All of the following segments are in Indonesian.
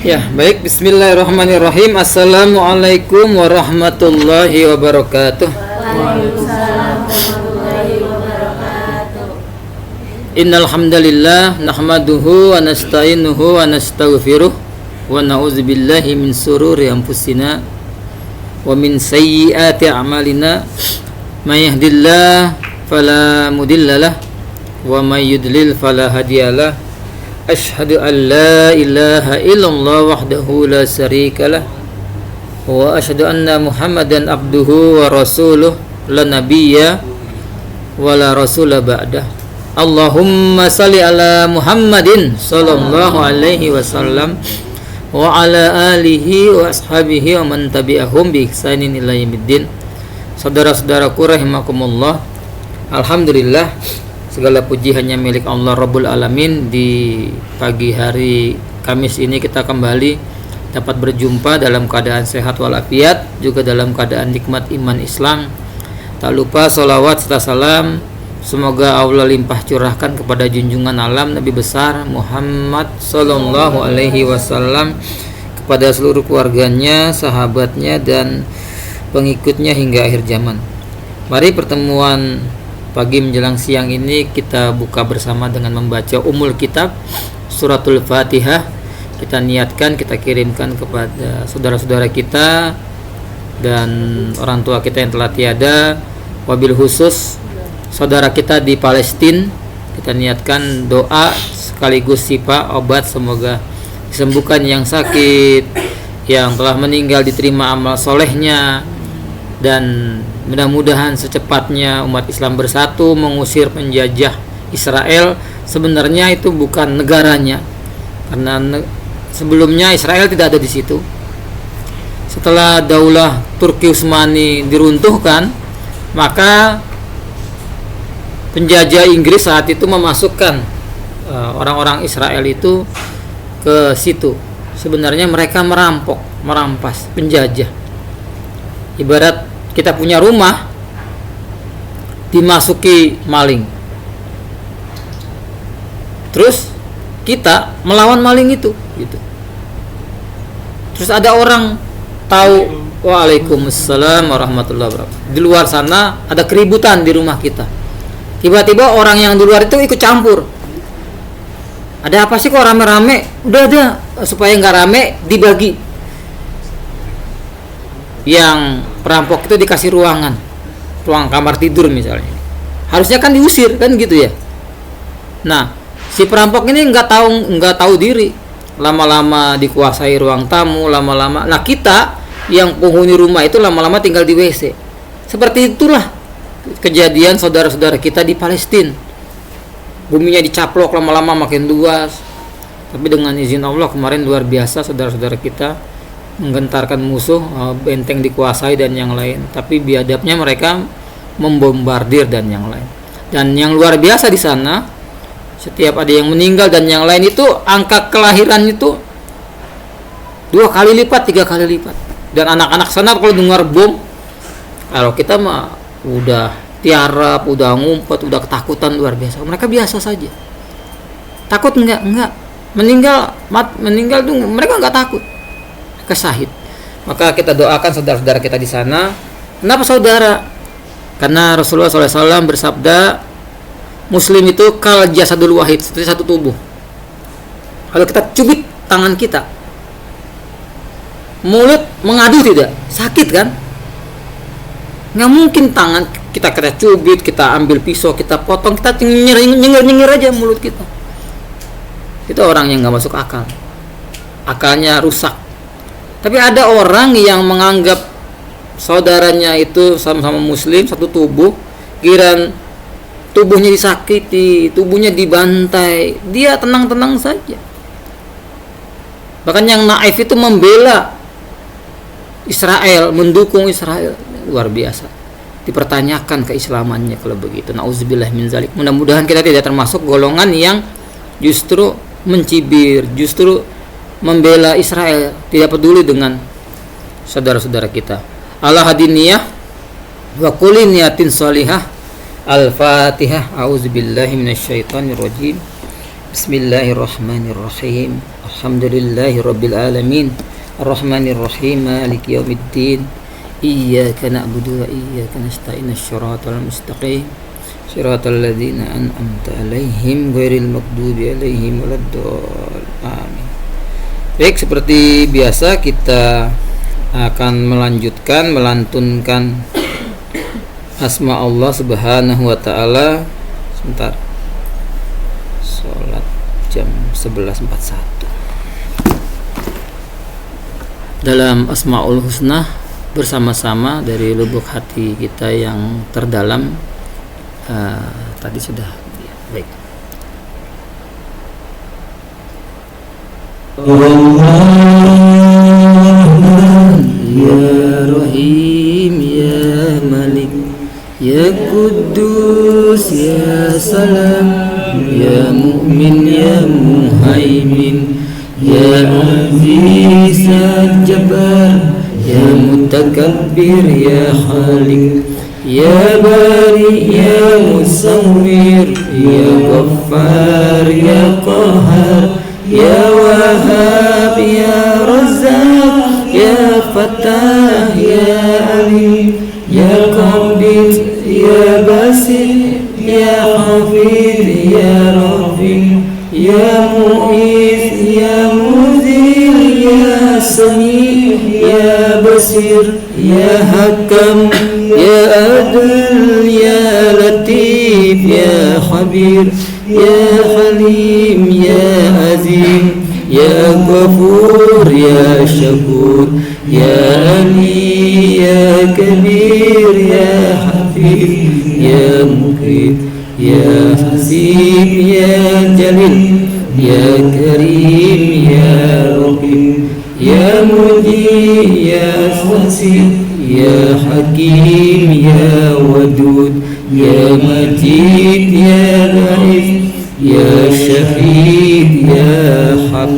Ya, baik. Bismillahirrahmanirrahim. Assalamualaikum warahmatullahi wabarakatuh. Waalaikumsalam warahmatullahi wabarakatuh. Innal hamdalillah nahmaduhu wa nasta'inuhu wa nastaghfiruh wa na'udzubillahi min sururi anfusina wa min sayyiati a'malina. May yahdihillahu fala mudhillalah wa may yudlil fala hadiyalah. Asyhadu an la ilaha illallah wahdahu la syarikalah wa asyhadu anna Muhammadan abduhu wa rasuluh la nabiyya wa la rasula ba'dah. Allahumma salli ala Muhammadin sallallahu alaihi wasallam wa ala alihi wa ashabihi wa man tabi'ahum bi ihsanin ila yaumiddin. Saudara-saudaraku rahimakumullah, alhamdulillah segala puji hanya milik Allah Rabbul Alamin. Di pagi hari Kamis ini kita kembali dapat berjumpa dalam keadaan sehat walafiat, juga dalam keadaan nikmat iman Islam. Tak lupa salawat serta salam semoga Allah limpah curahkan kepada junjungan alam Nabi besar Muhammad sallallahu alaihi wasallam, kepada seluruh keluarganya, sahabatnya dan pengikutnya hingga akhir zaman. Mari pertemuan pagi menjelang siang ini kita buka bersama dengan membaca Ummul Kitab Suratul Fatihah. Kita niatkan, kita kirimkan kepada saudara-saudara kita dan orang tua kita yang telah tiada, wabil khusus saudara kita di Palestina. Kita niatkan doa sekaligus syifa, obat, semoga disembuhkan yang sakit, yang telah meninggal diterima amal solehnya, dan mudah-mudahan secepatnya umat Islam bersatu mengusir penjajah Israel. Sebenarnya itu bukan negaranya, karena sebelumnya Israel tidak ada di situ. Setelah Daulah Turki Utsmani diruntuhkan, maka penjajah Inggris saat itu memasukkan orang-orang Israel itu ke situ. Sebenarnya mereka merampas, penjajah. Ibarat kita punya rumah dimasuki maling, terus kita melawan maling itu gitu. Terus ada orang tahu, waalaikumsalam warahmatullahi wabarakatuh, di luar sana ada keributan di rumah kita. Tiba-tiba orang yang di luar itu ikut campur. Ada apa sih kok rame-rame? Udah supaya nggak rame dibagi. Yang perampok itu dikasih ruang kamar tidur misalnya, harusnya kan diusir kan gitu ya. Nah, si perampok ini nggak tahu diri, lama-lama dikuasai ruang tamu, lama-lama. Nah, kita yang penghuni rumah itu lama-lama tinggal di WC. Seperti itulah kejadian saudara-saudara kita di Palestina. Buminya dicaplok, lama-lama makin luas. Tapi dengan izin Allah kemarin luar biasa, saudara-saudara kita menggentarkan musuh, benteng dikuasai dan yang lain. Tapi biadabnya mereka membombardir dan yang lain. Dan yang luar biasa di sana, setiap ada yang meninggal dan yang lain itu angka kelahiran itu 2 kali lipat, 3 kali lipat. Dan anak-anak sana kalau dengar bom, kalau kita mah udah tiarap, udah ngumpet, udah ketakutan luar biasa. Mereka biasa saja. Takut enggak? Meninggal tuh mereka enggak takut. Kesahid. Maka kita doakan saudara-saudara kita di sana. Kenapa saudara? Karena Rasulullah SAW bersabda, Muslim itu kal jasadul wahid, seperti satu tubuh. Kalau kita cubit tangan kita, mulut mengadu tidak? Sakit kan? Nggak mungkin tangan kita cubit, kita ambil pisau, kita potong, kita nyengir aja mulut kita. Itu orang yang nggak masuk akal. Akalnya rusak. Tapi ada orang yang menganggap saudaranya itu sama-sama muslim, satu tubuh, giliran tubuhnya disakiti, tubuhnya dibantai, dia tenang-tenang saja. Bahkan yang naif itu membela Israel, mendukung Israel, luar biasa. Dipertanyakan keislamannya kalau begitu. Nauzubillah min zalik. Mudah-mudahan kita tidak termasuk golongan yang justru mencibir, justru membela Israel, tidak peduli dengan saudara-saudara kita. Ala hadiniyah wa kulli niyatin shalihah. Al-Fatihah. A'udzubillahi minasyaitonirrajim. Bismillahirrahmanirrahim. Alhamdulillahi rabbil alamin. Ar-Rahmanir Rahim. Maliki yaumiddin. Iyyaka na'budu wa iyyaka nasta'in. Shiratal mustaqim. Shiratal ladzina an'amta 'alaihim ghairil maghdubi 'alaihim waladdallin. Amin. Baik, seperti biasa kita akan melanjutkan melantunkan asma Allah Subhanahu wa taala. Sebentar. Salat jam 11.41. Dalam Asmaul Husna bersama-sama dari lubuk hati kita yang terdalam. Tadi sudah ya, baik. Ya Rahim ya Malik ya Quddus ya Salam ya Mu'min ya Muhaimin ya Aziz ya Jabbar ya Mutakabbir ya Khaliq ya Bari ya Musawwir ya Ghaffar ya Qahhar ya Wahhab ya Razzaq ya Fattah ya Alim ya Qabid ya Basit ya Hafid ya Rafiq ya Mu'id ya Muzil ya Sami ya Basir ya Hakam ya Adil ya Latif ya Khabir ya Halim ya Azim ya Ghafur ya Syakur ya Ali ya Kabir ya Hafiz ya Muqit ya Hasib ya Jalil ya Karim ya Raqib ya Mujib ya Wasif ya Hakim ya Wadud ya Majid ya Latif ya Syahid ya Haq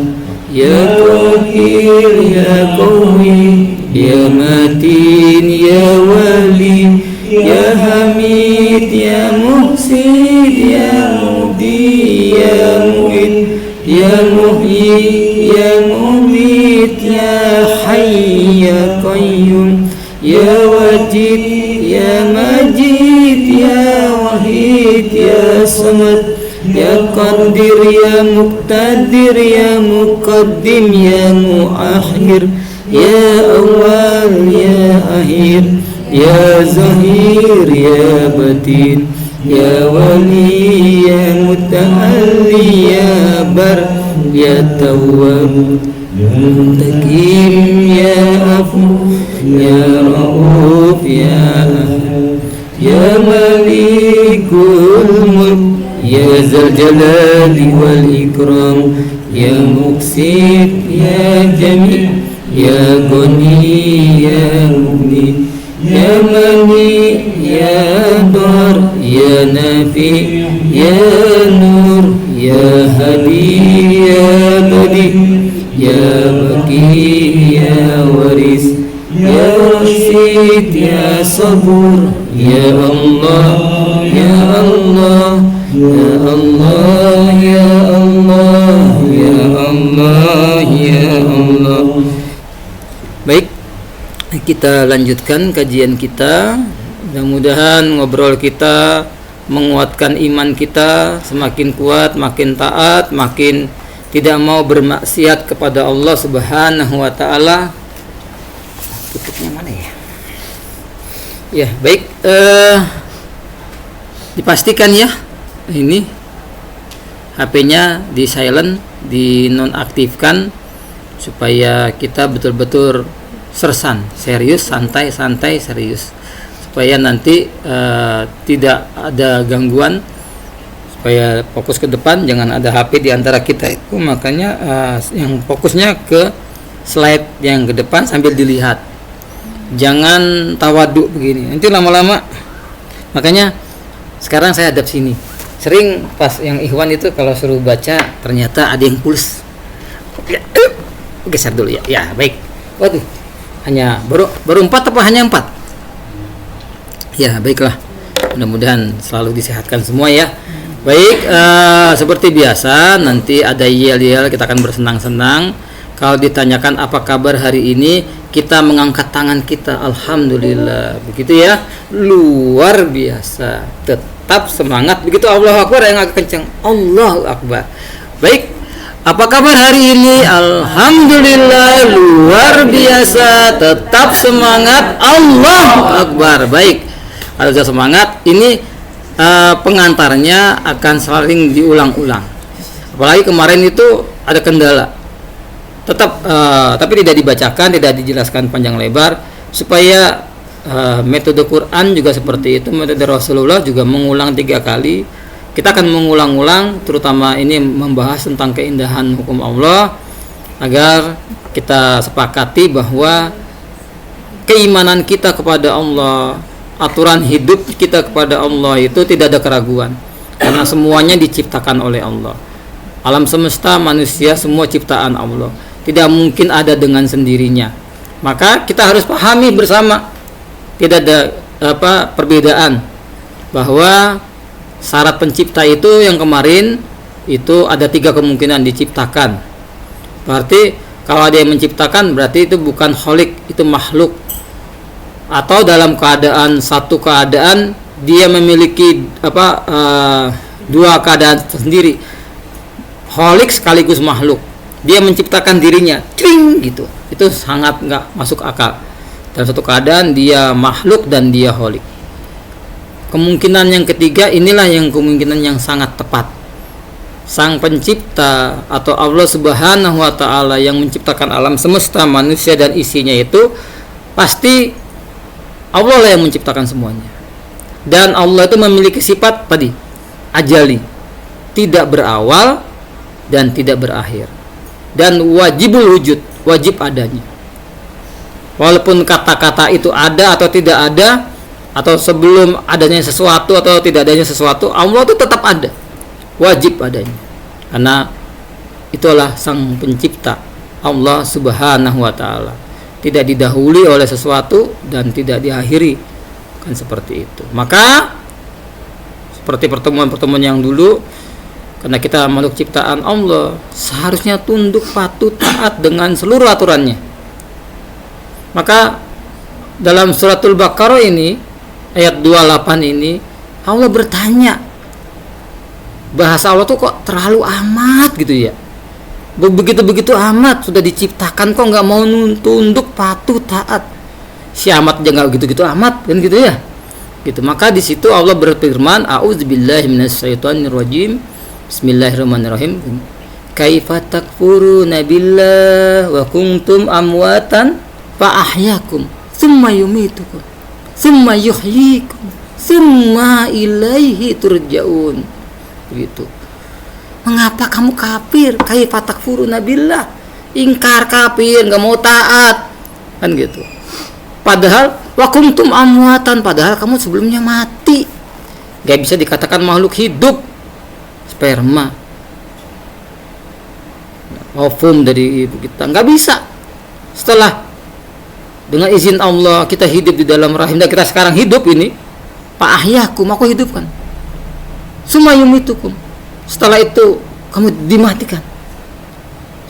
ya Qadir ya Qawi ya Matin ya Wali ya Hamid ya Muhsin ya Mubdi ya Mu'id ya Muhyi ya Mumit ya Hayy ya Qayyum ya Wajid ya Majid ya Wahid ya Samad ya Qadir ya Muqtadir ya Muqaddim ya Muakhir ya Awal ya Akhir ya Zahir ya Batin ya Wali ya Muta'alli ya Bar ya Tawwab ya Muntaqim ya Afu ya Rauf ya Ahad ya Malikul Mulk ya Zal Jalali wal Ikram ya Muqsit ya Jami ya Ghani ya Mughni ya Mani ya Dar ya Nafi ya Nur ya Hadi ya Badi ya Baqi ya Waris ya Rasid ya Sabur ya Allah ya Allah ya Allah ya Allah ya Allah ya Allah. Baik, kita lanjutkan kajian kita. Mudah-mudahan ngobrol kita menguatkan iman kita, semakin kuat, makin taat, makin tidak mau bermaksiat kepada Allah Subhanahu wa taala. Tutupnya mana ya? Ya, baik, dipastikan ya ini HP-nya di silent, di nonaktifkan supaya kita betul-betul sersan, serius, santai, serius, supaya nanti tidak ada gangguan, supaya fokus ke depan, jangan ada HP di antara kita itu. Makanya yang fokusnya ke slide yang ke depan sambil dilihat, jangan tawaduk begini, nanti lama-lama. Makanya sekarang saya hadap sini. Sering pas yang ikhwan itu kalau suruh baca ternyata ada yang puls. Ya, geser dulu ya. Ya, baik. Waduh. Hanya baru 4 apa hanya 4? Ya, baiklah. Mudah-mudahan selalu disehatkan semua ya. Baik, seperti biasa nanti ada yel-yel, kita akan bersenang-senang. Kalau ditanyakan apa kabar hari ini, kita mengangkat tangan kita, alhamdulillah, begitu ya, luar biasa, tetap semangat, begitu. Allahu Akbar yang agak kencang, Allahu Akbar. Baik, apa kabar hari ini? Alhamdulillah, luar biasa, tetap semangat, Allahu Akbar. Baik, kalau sudah semangat, ini pengantarnya akan saling diulang-ulang. Apalagi kemarin itu ada kendala, tetap tapi tidak dibacakan, tidak dijelaskan panjang lebar, supaya metode Quran juga seperti itu, metode Rasulullah juga mengulang 3 kali. Kita akan mengulang-ulang, terutama ini membahas tentang keindahan hukum Allah, agar kita sepakati bahwa keimanan kita kepada Allah, aturan hidup kita kepada Allah itu tidak ada keraguan, karena semuanya diciptakan oleh Allah. Alam semesta, manusia, semua ciptaan Allah, tidak mungkin ada dengan sendirinya. Maka kita harus pahami bersama, tidak ada perbedaan, bahwa syarat pencipta itu yang kemarin itu ada 3 kemungkinan diciptakan. Berarti kalau ada yang menciptakan, berarti itu bukan kholik, itu makhluk. Atau dalam satu keadaan dia memiliki 2 keadaan sendiri, kholik sekaligus makhluk. Dia menciptakan dirinya, cling gitu, itu sangat nggak masuk akal. Dalam satu keadaan dia makhluk dan dia kholik. Kemungkinan yang ketiga, inilah yang kemungkinan yang sangat tepat. Sang pencipta atau Allah Subhanahu wa Ta'ala yang menciptakan alam semesta, manusia dan isinya itu pasti Allah lah yang menciptakan semuanya. Dan Allah itu memiliki sifat tadi, ajali, tidak berawal dan tidak berakhir, dan wajibul wujud, wajib adanya. Walaupun kata-kata itu ada atau tidak ada, atau sebelum adanya sesuatu atau tidak adanya sesuatu, Allah itu tetap ada, wajib adanya, karena itulah sang pencipta, Allah Subhanahu wa Ta'ala. Tidak didahului oleh sesuatu dan tidak diakhiri, kan seperti itu. Maka seperti pertemuan-pertemuan yang dulu, karena kita makhluk ciptaan Allah, seharusnya tunduk, patuh, taat dengan seluruh aturannya. Maka dalam suratul Baqarah ini, ayat 28 ini, Allah bertanya, bahasa Allah tuh kok terlalu amat gitu ya, begitu amat, sudah diciptakan kok nggak mau tunduk, patuh, taat. Si amat aja nggak gitu amat, kan gitu ya, gitu. Maka di situ Allah berfirman, a'udzubillahi minasyaitonirrajim, bismillahirrahmanirrahim, kaifa takfuruna billah wa kuntum amwatan fa ahyakum tsumma yumitukum tsumma yuhyikum tsumma ilaihi turja'un. Begitu. Mengapa kamu kafir? Kaifa takfuruna billah, ingkar, kafir, nggak mau taat, kan gitu. Padahal wa kuntum amwatan, padahal kamu sebelumnya mati. Gak bisa dikatakan makhluk hidup, sperma, ovum dari ibu kita, nggak bisa. Setelah dengan izin Allah kita hidup di dalam rahim, dan kita sekarang hidup ini, fa ahyakum, aku hidupkan, summa yumitukum, setelah itu kamu dimatikan,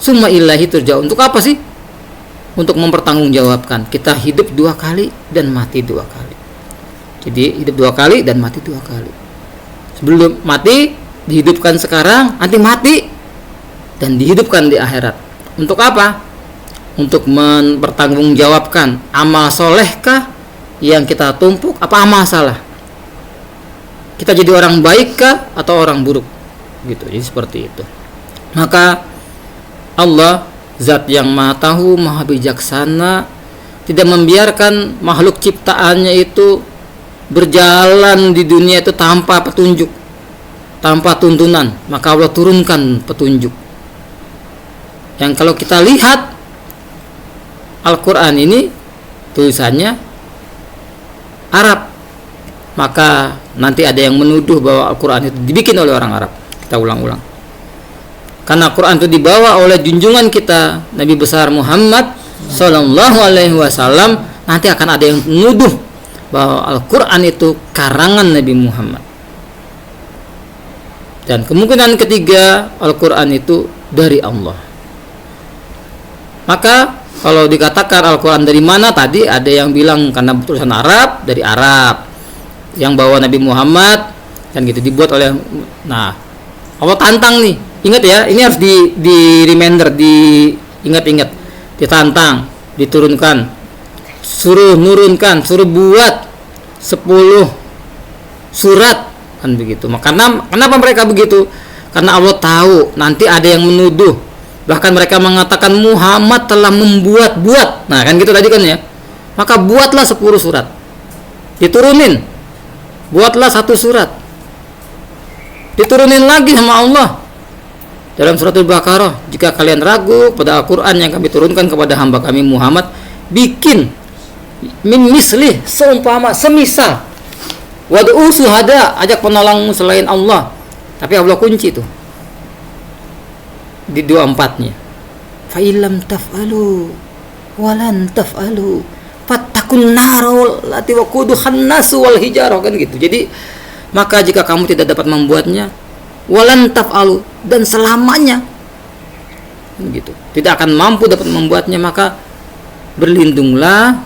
summa ilahi turja'un. Untuk apa sih? Untuk mempertanggungjawabkan kita hidup 2 kali dan mati 2 kali. Jadi hidup 2 kali dan mati 2 kali. Sebelum mati dihidupkan sekarang, nanti mati dan dihidupkan di akhirat. Untuk apa? Untuk mempertanggungjawabkan amal solehkah yang kita tumpuk, apa amal salah. Kita jadi orang baik kah atau orang buruk, gitu. Jadi seperti itu. Maka Allah, zat yang maha tahu, maha bijaksana, tidak membiarkan makhluk ciptaannya itu berjalan di dunia itu tanpa petunjuk, tanpa tuntunan. Maka Allah turunkan petunjuk. Yang kalau kita lihat Al-Quran ini tulisannya Arab, maka nanti ada yang menuduh bahwa Al-Quran itu dibikin oleh orang Arab. Kita ulang-ulang. Karena Al-Quran itu dibawa oleh junjungan kita Nabi besar Muhammad Sallallahu Alaihi Wasallam, nanti akan ada yang menuduh bahwa Al-Quran itu karangan Nabi Muhammad. Dan kemungkinan ketiga, Al-Quran itu dari Allah. Maka kalau dikatakan Al-Quran dari mana, tadi ada yang bilang karena tulisan Arab, dari Arab, yang bawa Nabi Muhammad kan gitu, dibuat oleh. Nah, Allah tantang nih, ingat ya, ini harus di reminder, diingat-ingat, ditantang, diturunkan, suruh suruh buat 10 surat kan begitu. Karena kenapa mereka begitu? Karena Allah tahu nanti ada yang menuduh, bahkan mereka mengatakan Muhammad telah membuat-buat. Nah kan gitu tadi kan ya. Maka buatlah 10 surat, diturunin, buatlah 1 surat, diturunin lagi sama Allah dalam surat Al-Baqarah, jika kalian ragu pada Al-Quran yang kami turunkan kepada hamba kami Muhammad, bikin min mislih, seumpama, semisal, wad'u suhada, ajak penolong selain Allah. Tapi Allah kunci tuh di 24-nya, fa illam taf'alu walan taf'alu fattakun narul lati waquduhan nasu wal hijarah, kan gitu. Jadi maka jika kamu tidak dapat membuatnya, walan taf'alu, dan selamanya gitu tidak akan mampu dapat membuatnya, maka berlindunglah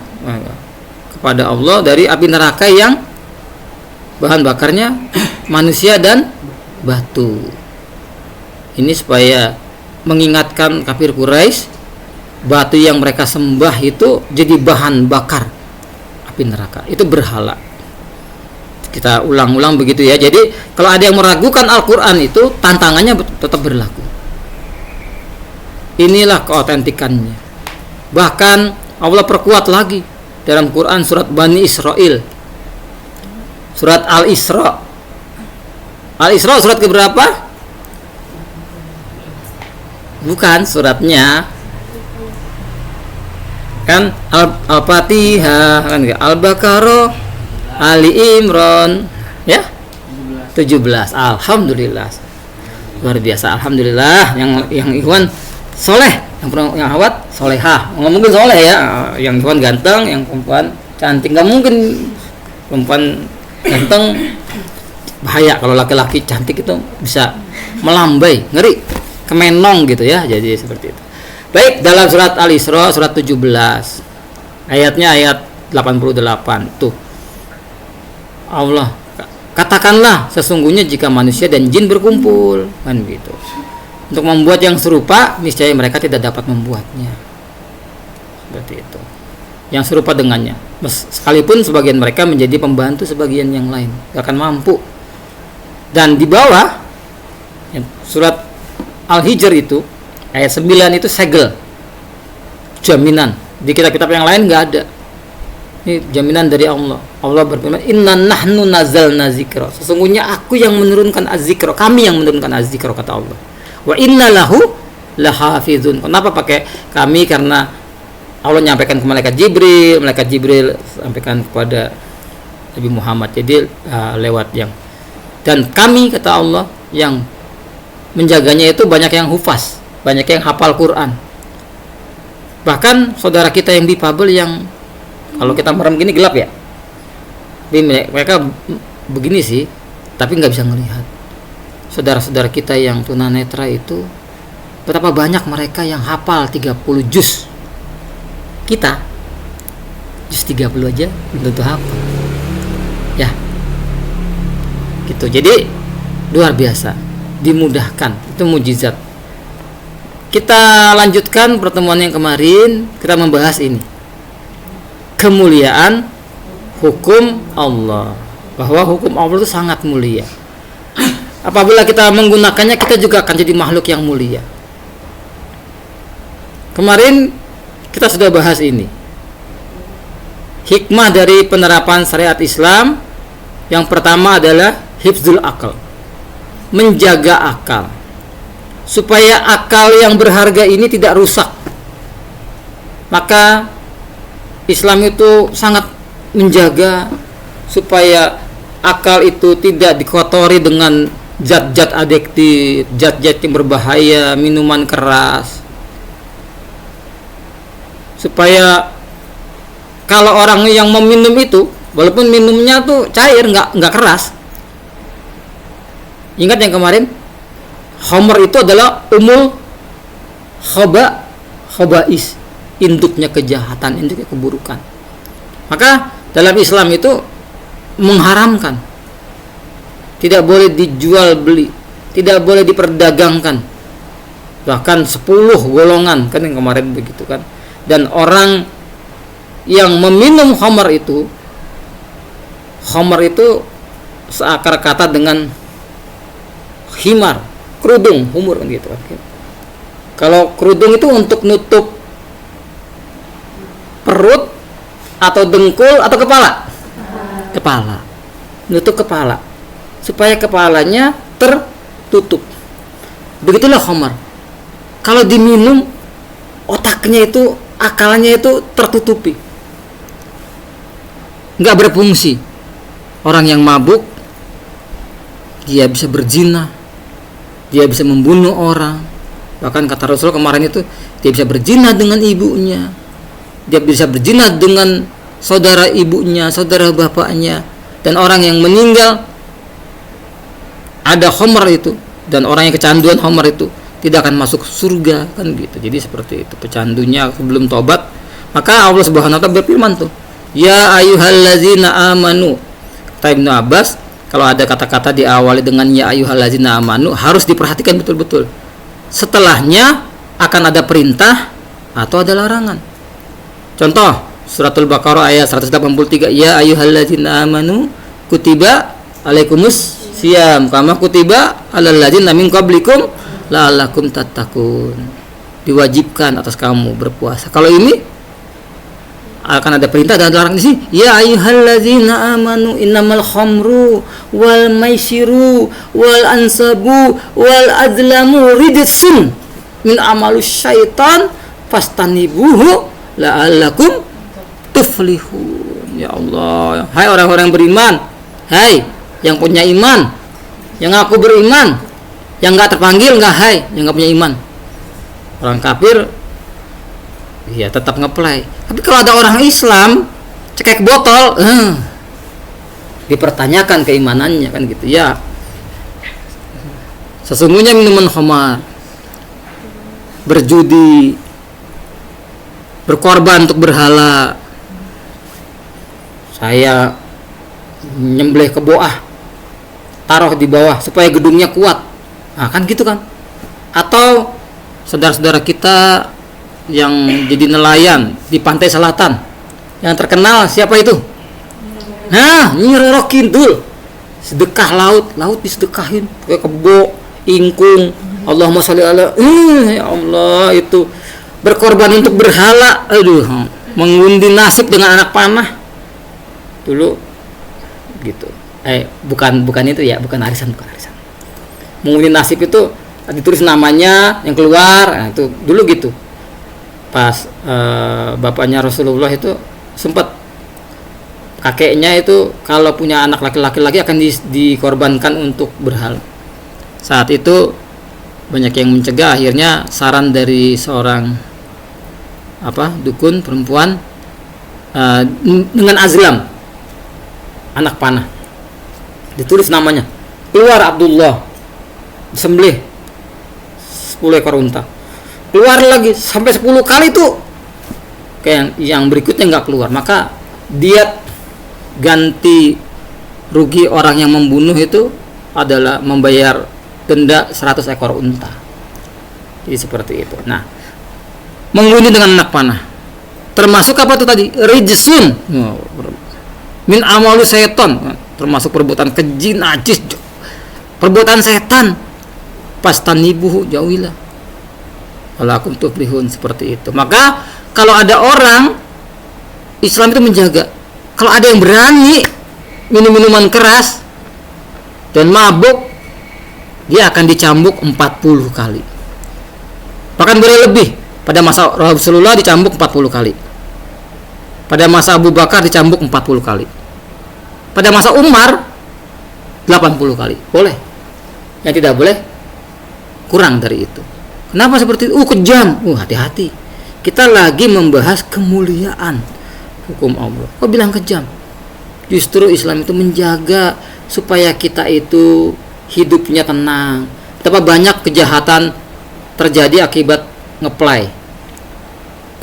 kepada Allah dari api neraka yang bahan bakarnya manusia dan batu. Ini supaya mengingatkan kafir Quraisy, batu yang mereka sembah itu jadi bahan bakar api neraka, itu berhala. Kita ulang-ulang begitu ya. Jadi kalau ada yang meragukan Al-Quran itu, tantangannya tetap berlaku. Inilah keautentikannya. Bahkan Allah perkuat lagi dalam Quran surat Bani Israel, surat Al-Isra. Al-Isra surat keberapa? Bukan suratnya kan Al-Fatihah kan, Al-Baqarah, Ali Imran ya, 17. Alhamdulillah, luar biasa. Alhamdulillah, yang ikhwan soleh, yang awat solehah, nggak mungkin soleh ya, yang ikhwan ganteng, yang perempuan cantik. Nggak mungkin perempuan ganteng, bahaya kalau laki-laki cantik itu bisa melambai, ngeri, kemenong gitu ya. Jadi seperti itu. Baik, dalam surat Al-Isra surat 17 ayatnya ayat 88 tuh, Allah katakanlah sesungguhnya jika manusia dan jin berkumpul kan gitu untuk membuat yang serupa, niscaya mereka tidak dapat membuatnya. Seperti itu. Yang serupa dengannya, sekalipun sebagian mereka menjadi pembantu sebagian yang lain, gak akan mampu. Dan di bawah surat Al-Hijr itu ayat 9 itu segel, jaminan. Di kitab-kitab yang lain nggak ada. Ini jaminan dari Allah. Allah berfirman, inna nahnu nazalna zikra, sesungguhnya aku yang menurunkan az-zikra, kami yang menurunkan az-zikra, kata Allah. Wa inna lahu lahafizun. Kenapa pakai kami? Karena Allah nyampaikan ke malaikat Jibril sampaikan kepada Nabi Muhammad. Jadi lewat yang, dan kami, kata Allah, yang menjaganya itu banyak yang hufaz, banyak yang hafal Quran. Bahkan saudara kita yang difabel, yang kalau kita merem gini gelap ya, mereka begini sih tapi nggak bisa melihat. Saudara-saudara kita yang tunanetra itu, betapa banyak mereka yang hafal 30 juz. Kita juz 30 aja belum tentu hafal ya gitu. Jadi luar biasa, dimudahkan, itu mujizat. Kita lanjutkan pertemuan yang kemarin, kita membahas ini, kemuliaan hukum Allah, bahwa hukum Allah itu sangat mulia. Apabila kita menggunakannya, kita juga akan jadi makhluk yang mulia. Kemarin kita sudah bahas ini, hikmah dari penerapan syariat Islam. Yang pertama adalah hifzul akal, menjaga akal, supaya akal yang berharga ini tidak rusak. Maka Islam itu sangat menjaga supaya akal itu tidak dikotori dengan zat-zat adiktif, zat-zat yang berbahaya, minuman keras. Supaya kalau orang yang meminum itu, walaupun minumnya tuh cair, nggak keras, Ingat yang kemarin, khamr itu adalah umul khaba'is, induknya kejahatan, induknya keburukan. Maka dalam Islam itu mengharamkan, tidak boleh dijual beli, tidak boleh diperdagangkan, bahkan 10 golongan, kan yang kemarin begitu kan. Dan orang yang meminum khamr itu seakar kata dengan khimar, kerudung, humur kan gitu kan. Kalau kerudung itu untuk nutup perut atau dengkul atau kepala, nutup kepala supaya kepalanya tertutup. Begitulah khamar. Kalau diminum, otaknya itu, akalnya itu tertutupi, nggak berfungsi. Orang yang mabuk, dia bisa berzina, dia bisa membunuh orang. Bahkan kata Rasul kemarin itu, dia bisa berzina dengan ibunya, dia bisa berzina dengan saudara ibunya, saudara bapaknya. Dan orang yang meninggal ada khamr itu, dan orang yang kecanduan khamr itu tidak akan masuk surga, kan gitu. Jadi seperti itu pecandunya sebelum tobat. Maka Allah Subhanahu wa taala berfirman tuh, ya ayyuhallazina amanu. Kata Ibnu Abbas, kalau ada kata-kata diawali dengan ya ayyuhallazina amanu, harus diperhatikan betul-betul. Setelahnya akan ada perintah atau ada larangan. Contoh Suratul Baqarah ayat 183, ya ayyuhallazina amanu kutiba alaikumus siyam kama kutiba alal ladzina min qablikum la'allakum tattaqun. Diwajibkan atas kamu berpuasa. Kalau ini akan ada perintah dan larangan di sini. Ya ayyuhallazina amanu innamal khamru wal maisiru wal ansabu wal azlamu rijsun min amalus syaitan fastanibuhu la'allakum tuflihun. Ya Allah, hai orang-orang beriman, hai yang punya iman, yang aku beriman, yang enggak terpanggil enggak, hai yang enggak punya iman. Orang kafir ya tetap ngeplay. Tapi kalau ada orang Islam cekek botol, dipertanyakan keimanannya, kan gitu ya. Sesungguhnya minuman khamar, berjudi, berkorban untuk berhala, saya nyembelih keboah, taruh di bawah supaya gedungnya kuat, nah kan gitu kan. Atau saudara-saudara kita yang jadi nelayan di pantai selatan yang terkenal, siapa itu? Nah, Nyi Roro Kidul, sedekah laut disedekahin kayak kebo, ingkung, Allahumma sholli ala, ya Allah, itu berkorban untuk berhala. Aduh, mengundi nasib dengan anak panah dulu gitu. Bukan itu ya, bukan arisan. Mengundi nasib itu ditulis namanya yang keluar, nah, itu dulu gitu. Pas bapaknya Rasulullah itu sempat, kakeknya itu kalau punya anak laki-laki akan dikorbankan untuk berhala. Saat itu banyak yang mencegah, akhirnya saran dari seorang dukun perempuan dengan azlam, anak panah, ditulis namanya, keluar Abdullah, disembelih 10 ekor unta, keluar lagi sampai 10 kali tuh, kayak yang berikutnya nggak keluar, maka diat ganti rugi orang yang membunuh itu adalah membayar denda 100 ekor unta. Jadi seperti itu. Nah, mengundi dengan anak panah termasuk apa tuh tadi? Rijsun min amalu setan, termasuk perbuatan keji, najis, perbuatan setan. Pastanibuhu, jauhilah, walakum tuflihun, seperti itu. Maka kalau ada orang Islam itu menjaga, kalau ada yang berani minum minuman keras dan mabuk, dia akan dicambuk 40 kali. Bahkan boleh lebih. Pada masa Rasulullah dicambuk 40 kali. Pada masa Abu Bakar dicambuk 40 kali. Pada masa Umar 80 kali. Boleh. Yang tidak boleh kurang dari itu. Kenapa seperti itu? Kejam. Hati-hati. Kita lagi membahas kemuliaan hukum Allah. Kok bilang kejam? Justru Islam itu menjaga supaya kita itu hidupnya tenang. Betapa banyak kejahatan terjadi akibat ngeplay.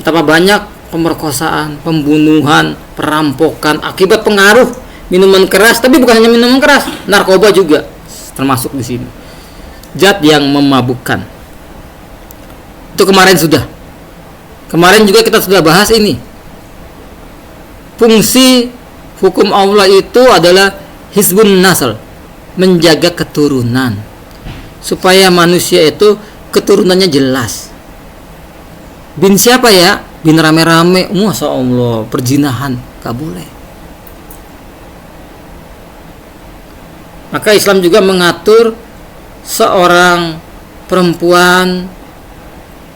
Betapa banyak pemerkosaan, pembunuhan, perampokan akibat pengaruh minuman keras, tapi bukan hanya minuman keras, narkoba juga termasuk di sini. Zat yang memabukkan. Itu kemarin sudah. Kemarin juga kita sudah bahas ini. Fungsi hukum Allah itu adalah hizbun nasl, menjaga keturunan. Supaya manusia itu keturunannya jelas. Bin siapa ya? Bin rame-rame, Masya Allah, perzinahan, gak boleh. Maka Islam juga mengatur seorang perempuan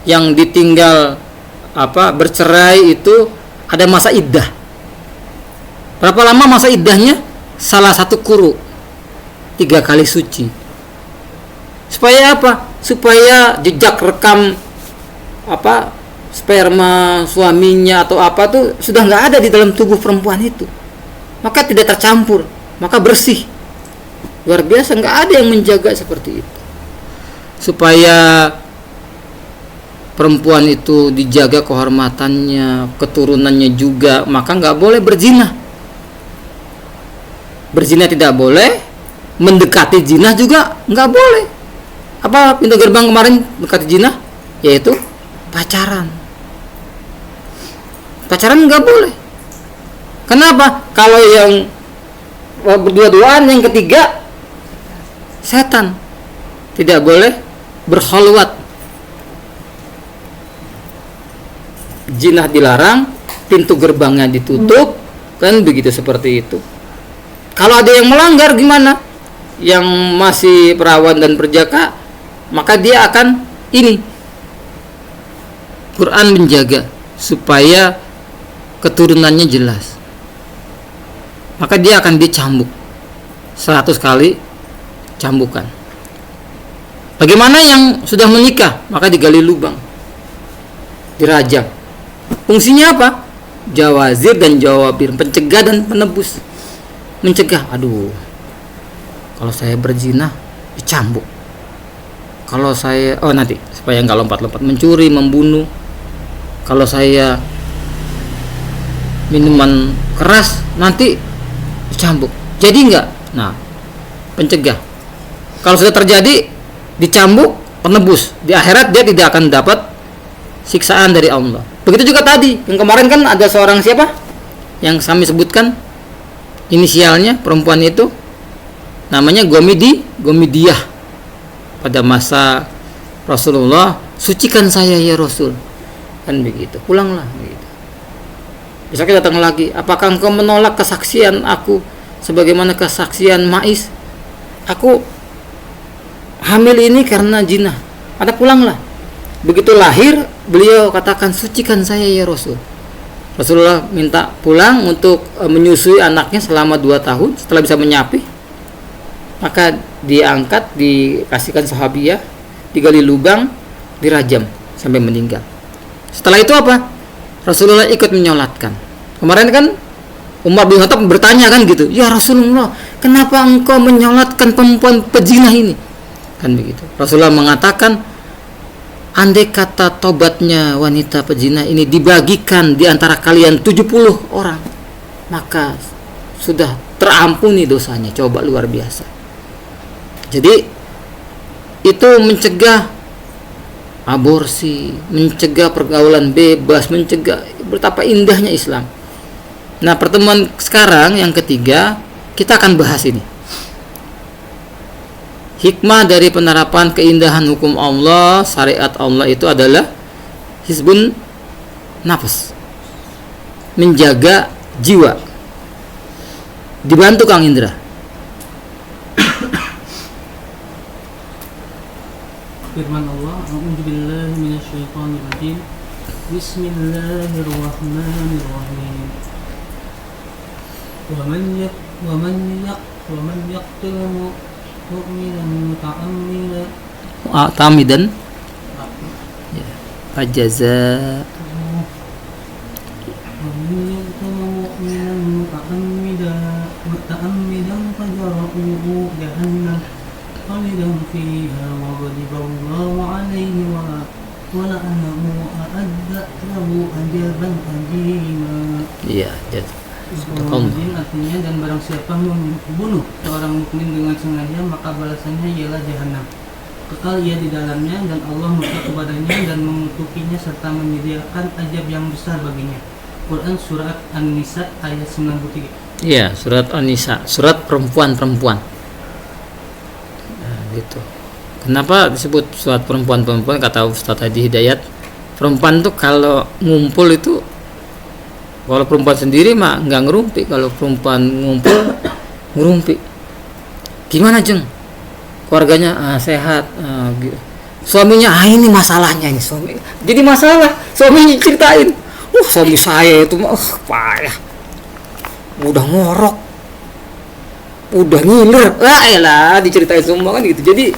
yang ditinggal bercerai itu ada masa iddah. Berapa lama masa iddahnya? Salah satu quru, 3 kali suci. Supaya apa? Supaya jejak rekam sperma suaminya atau apa tuh sudah nggak ada di dalam tubuh perempuan itu, maka tidak tercampur, maka bersih. Luar biasa, nggak ada yang menjaga seperti itu. Supaya perempuan itu dijaga kehormatannya, keturunannya juga, maka nggak boleh berzina. Berzina tidak boleh, mendekati zina juga nggak boleh. Apa pintu gerbang kemarin mendekati zina? Yaitu pacaran. Pacaran nggak boleh. Kenapa? Kalau yang berdua-duaan, yang ketiga setan. Tidak boleh berkhalwat. Zina dilarang, pintu gerbangnya ditutup, kan begitu, seperti itu. Kalau ada yang melanggar gimana? Yang masih perawan dan perjaka, maka dia akan ini. Quran menjaga supaya keturunannya jelas. Maka dia akan dicambuk 100 kali cambukan. Bagaimana yang sudah menikah? Maka digali lubang, dirajam. Fungsinya apa? Jawazir dan jawabir, pencegah dan penebus. Mencegah, kalau saya berzina dicambuk. Kalau saya nanti supaya nggak lompat-lompat mencuri, membunuh. Kalau saya minuman keras nanti dicambuk. Jadi enggak? Nah, pencegah. Kalau sudah terjadi dicambuk, penebus. Di akhirat dia tidak akan dapat siksaan dari Allah. Begitu juga tadi, yang kemarin kan ada seorang siapa? Yang kami sebutkan inisialnya, perempuan itu namanya Gomidiyah. Pada masa Rasulullah, sucikan saya ya Rasul. Kan begitu. Pulanglah begitu. Besoknya datang lagi, apakah engkau menolak kesaksian aku sebagaimana kesaksian Ma'is? Aku hamil ini karena zina. Ada, pulanglah. Begitu lahir, beliau katakan, sucikan saya ya Rasul. Rasulullah minta pulang untuk menyusui anaknya selama 2 tahun. Setelah bisa menyapih, maka diangkat, dikasihkan sahabiyah, digali lubang, dirajam sampai meninggal. Setelah itu apa? Rasulullah ikut menyolatkan. Kemarin kan Umar bin Khattab bertanya kan gitu, ya Rasulullah, kenapa engkau menyolatkan perempuan pezina ini? Kan begitu. Rasulullah mengatakan, andai kata tobatnya wanita pezina ini dibagikan di antara kalian 70 orang, maka sudah terampuni dosanya. Coba, luar biasa. Jadi itu mencegah aborsi, mencegah pergaulan bebas, mencegah, betapa indahnya Islam. Nah, pertemuan sekarang yang ketiga kita akan bahas ini. Hikmah dari penerapan keindahan hukum Allah, syariat Allah itu adalah hizbun nafs, menjaga jiwa. Dibantu Kang Indra. Firman Allah, a'udzubillahi minasyaitonirrajim. Bismillahirrahmanirrahim. Wa man yaqtul mu'minan muta'ammidan ya, fajazaa خالدا فيها وغضب الله عليه ولعنه وأعد له عذابا أليما. Iya, Kemudian artinya, dan barang siapa membunuh seorang mukmin dengan sengaja, maka balasannya ialah jahanam. Kekal ia di dalamnya, dan Allah murka kepadanya dan mengutukinya serta menyediakan azab yang besar baginya. Quran Surat An-Nisa ayat 93. Iya, surat An-Nisa, surat perempuan-perempuan. Nah, gitu. Kenapa disebut surat perempuan-perempuan? Kata Ustaz Hadi Hidayat, perempuan tuh kalau ngumpul itu, kalau perempuan sendiri mah nggak ngerumpi, kalau perempuan ngumpul ngerumpi. Gimana Jeng? Keluarganya sehat, suaminya ini masalahnya ini suami. Jadi masalah suaminya ceritain, suami saya itu mah payah, udah ngorok, udah ngiler, elah diceritain semua kan gitu. Jadi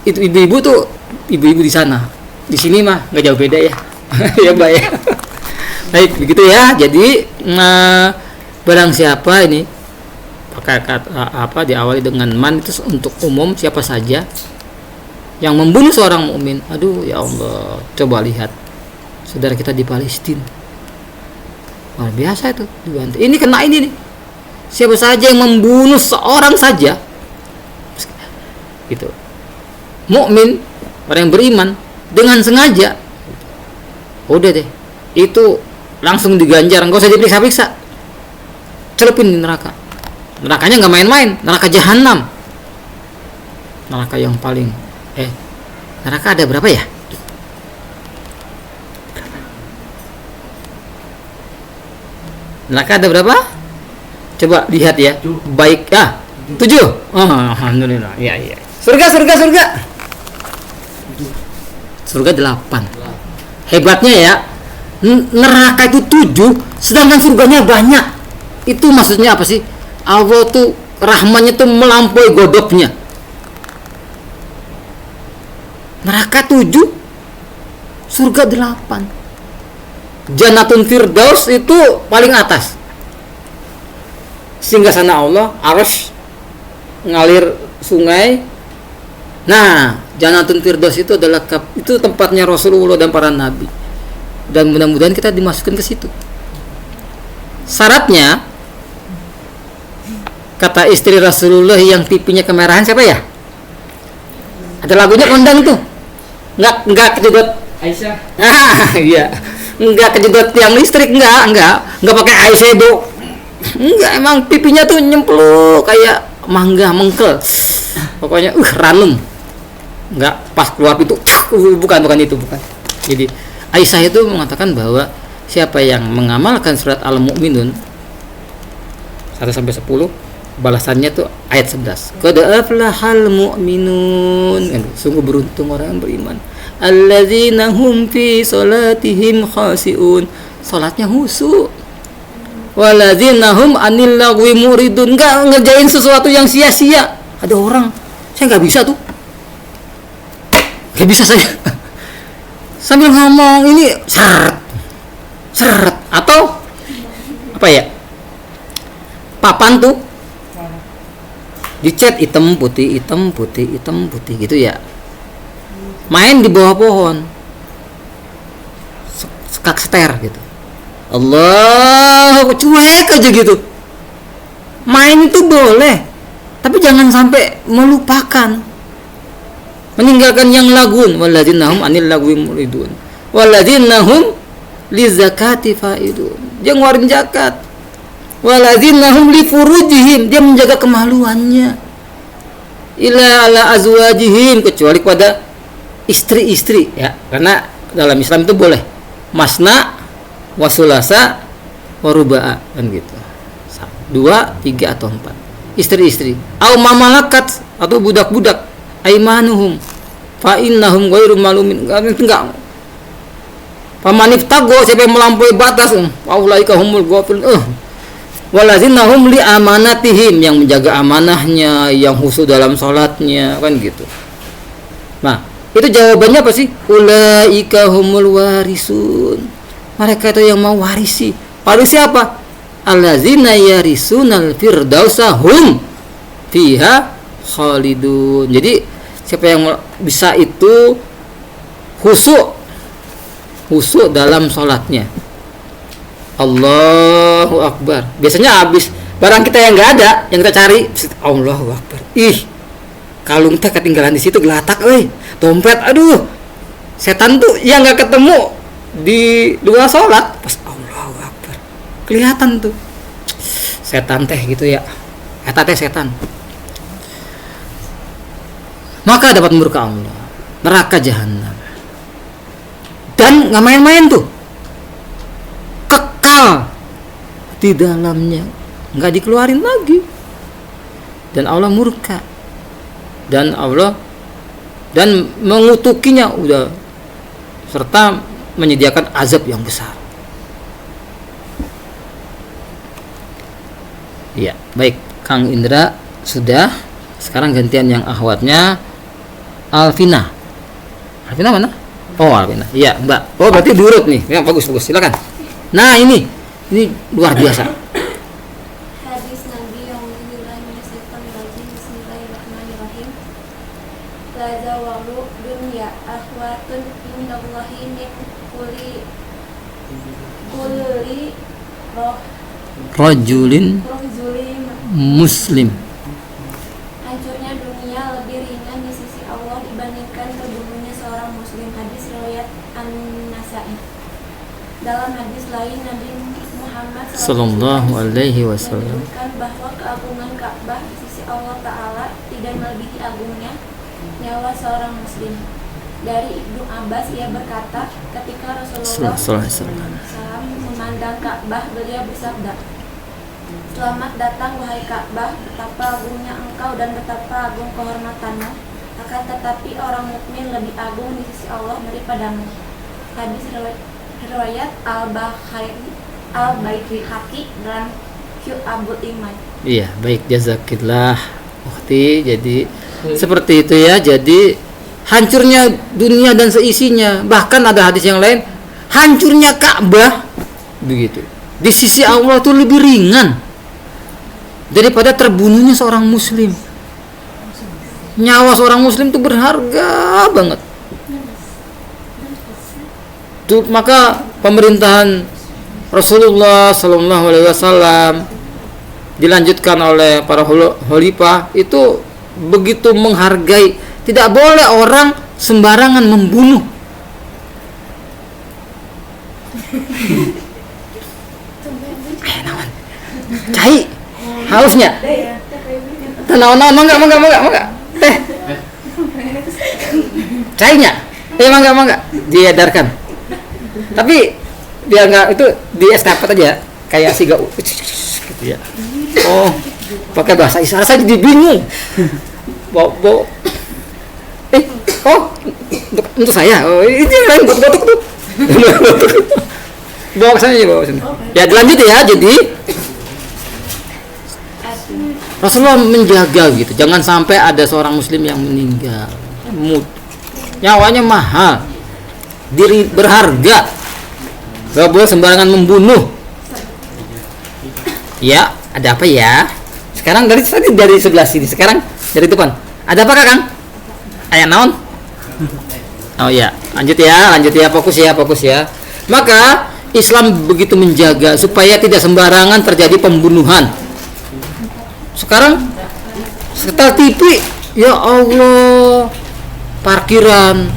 itu ibu-ibu tuh ibu-ibu di sana, di sini mah nggak jauh beda ya. Ya Mbak ya. Baik begitu ya. Jadi barang siapa ini pakai kata diawali dengan man itu untuk umum, siapa saja yang membunuh seorang mukmin. Aduh ya Allah, coba lihat saudara kita di Palestina, luar biasa itu dibantu. Ini kena ini nih, siapa saja yang membunuh seorang saja gitu, mukmin, orang yang beriman dengan sengaja, udah deh itu langsung diganjar, nggak usah diperiksa-periksa, celupin di neraka. Nerakanya nggak main-main, neraka jahanam, neraka yang paling neraka ada berapa ya? Neraka ada berapa? Coba lihat ya. Baik 7. Alhamdulillah. Iya. Surga. Surga 8. Hebatnya ya, neraka itu 7, sedangkan surganya banyak. Itu maksudnya apa sih? Allah tuh rahmannya tuh melampaui godoknya. Neraka 7, surga 8. Janatun Firdaus itu paling atas. Singgasana Allah, Arsy, ngalir sungai. Nah, Janatun Firdaus itu adalah itu tempatnya Rasulullah dan para nabi. Dan mudah-mudahan kita dimasukkan ke situ. Syaratnya, kata istri Rasulullah yang pipinya kemerahan siapa ya? Ada lagunya kondang tuh. Enggak kejedot Aisyah. Iya. Enggak kejedot tiang listrik, enggak pakai eyeshadow. Enggak, emang pipinya tuh nyemplung kayak mangga mengkel. Pokoknya ranum. Enggak pas keluar itu bukan itu. Jadi Aisyah itu mengatakan bahwa siapa yang mengamalkan surat Al-Mu'minun 1 sampai 10, balasannya tuh ayat 11. Qad aflahal mu'minun. Sungguh beruntung orang yang beriman. Alladzina hum fi salatihim khashi'un. Salatnya khusyuk. Waladzina hum anil lagwi muridun. Enggak ngerjain sesuatu yang sia-sia. Ada orang, saya enggak bisa tuh. Enggak bisa saya. Sambil ngomong ini seret atau apa ya? Papan tuh dicat hitam putih gitu ya. Main di bawah pohon, sekak seter gitu. Allah, cuek aja gitu. Main itu boleh, tapi jangan sampai melupakan, meninggalkan yang lagun. Walladzina hum anil lagwi muridun walladzina hum lizakati faidun. Dia ngeluarin zakat. Walladzina hum li furujihim, dia menjaga kemaluannya. Ila ala azwajihim, kecuali pada istri-istri ya, karena dalam Islam itu boleh masna wasulasa waruba'a kan gitu, 2, 3 atau 4 istri-istri. Au mamalakat atau budak-budak aimanuhum fa innahum ghairu malumin. Enggak. Pamanif tago, siapa yang melampaui batas, faulaika humul ghafilun. Waladzina hum li amanatihim, yang menjaga amanahnya, yang khusyuk dalam salatnya kan gitu. Nah, itu jawabannya apa sih? Ulaika humul warisun. Mereka itu yang mau warisi. Warisi apa? Allazina yarisunal firdausa hum fiha khalidun. Jadi siapa yang bisa itu khusyuk dalam sholatnya. Allahu Akbar. Biasanya habis barang kita yang nggak ada, yang kita cari, Allahu Akbar. Ih, kalung teh ketinggalan di situ, gelatak, dompet, aduh, setan tuh yang nggak ketemu di dua sholat, pas Allahu Akbar, kelihatan tuh, setan teh gitu ya, eta teh setan. Maka dapat murka Allah, neraka jahanam, dan nggak main-main tuh, kekal di dalamnya, nggak dikeluarin lagi, dan Allah murka, dan mengutukinya udah, serta menyediakan azab yang besar. Ya, baik Kang Indra sudah. Sekarang gantian yang akhwatnya Alvina. Alvina mana? Oh, Alvina. Iya, Mbak. Oh, berarti diurut nih. Ya, bagus. Silakan. Nah, ini luar biasa. Hadis Nabi yang Bismillahirrahmanirrahim. La zawalu dunya akhwatun minallahi min kulli Rajulin rohzuli muslim. hancurnya dunia lebih ringan di sisi Allah dibandingkan terbunuhnya seorang muslim. Hadis riwayat An-Nasa'i. Dalam hadis lain Nabi Muhammad Sallallahu alaihi wasallam menyebutkan bahwa keagungan Ka'bah di sisi Allah Ta'ala tidak melebihi agungnya nyawa seorang muslim. Dari Ibnu Abbas, ia berkata, ketika Rasulullah SAW memandang Ka'bah, beliau bersabda, "Selamat datang wahai Ka'bah, betapa agungnya engkau dan betapa agung kehormatanmu. Akan tetapi orang mukmin lebih agung di sisi Allah daripadamu." Hadis riwayat Al-Baihaqi dalam Syu'abul Iman. Iya, baik, jazakillah Ukhti. Jadi seperti itu ya. Jadi hancurnya dunia dan seisinya. Bahkan ada hadis yang lain, hancurnya Ka'bah begitu di sisi Allah itu lebih ringan daripada terbunuhnya seorang muslim. Nyawa seorang muslim itu berharga banget. Tuh, maka pemerintahan Rasulullah Sallallahu Alaihi Wasallam dilanjutkan oleh para khalifah itu begitu menghargai. Tidak boleh orang sembarangan membunuh. Cai hausnya. Naon mangga. Teh. Cainya. Mangga. Diedarkan. Tapi biar enggak itu di estafet aja kayak siga gitu ya. Oh, pakai bahasa isyarat saya jadi bingung. Bawa untuk saya. Oh, ini lain batuk tuh. Bawa ke sana. Ya, lanjut ya. Jadi Rasulullah menjaga gitu. Jangan sampai ada seorang muslim yang meninggal. Nyawanya mahal. Diri berharga. Gak boleh sembarangan membunuh. Ya, ada apa ya? Sekarang dari sebelah sini. Sekarang dari depan. Ada apa Kang? Ayat naon? Oh ya, lanjut ya, fokus ya. Maka Islam begitu menjaga supaya tidak sembarangan terjadi pembunuhan. Sekarang setel TV, ya Allah, parkiran,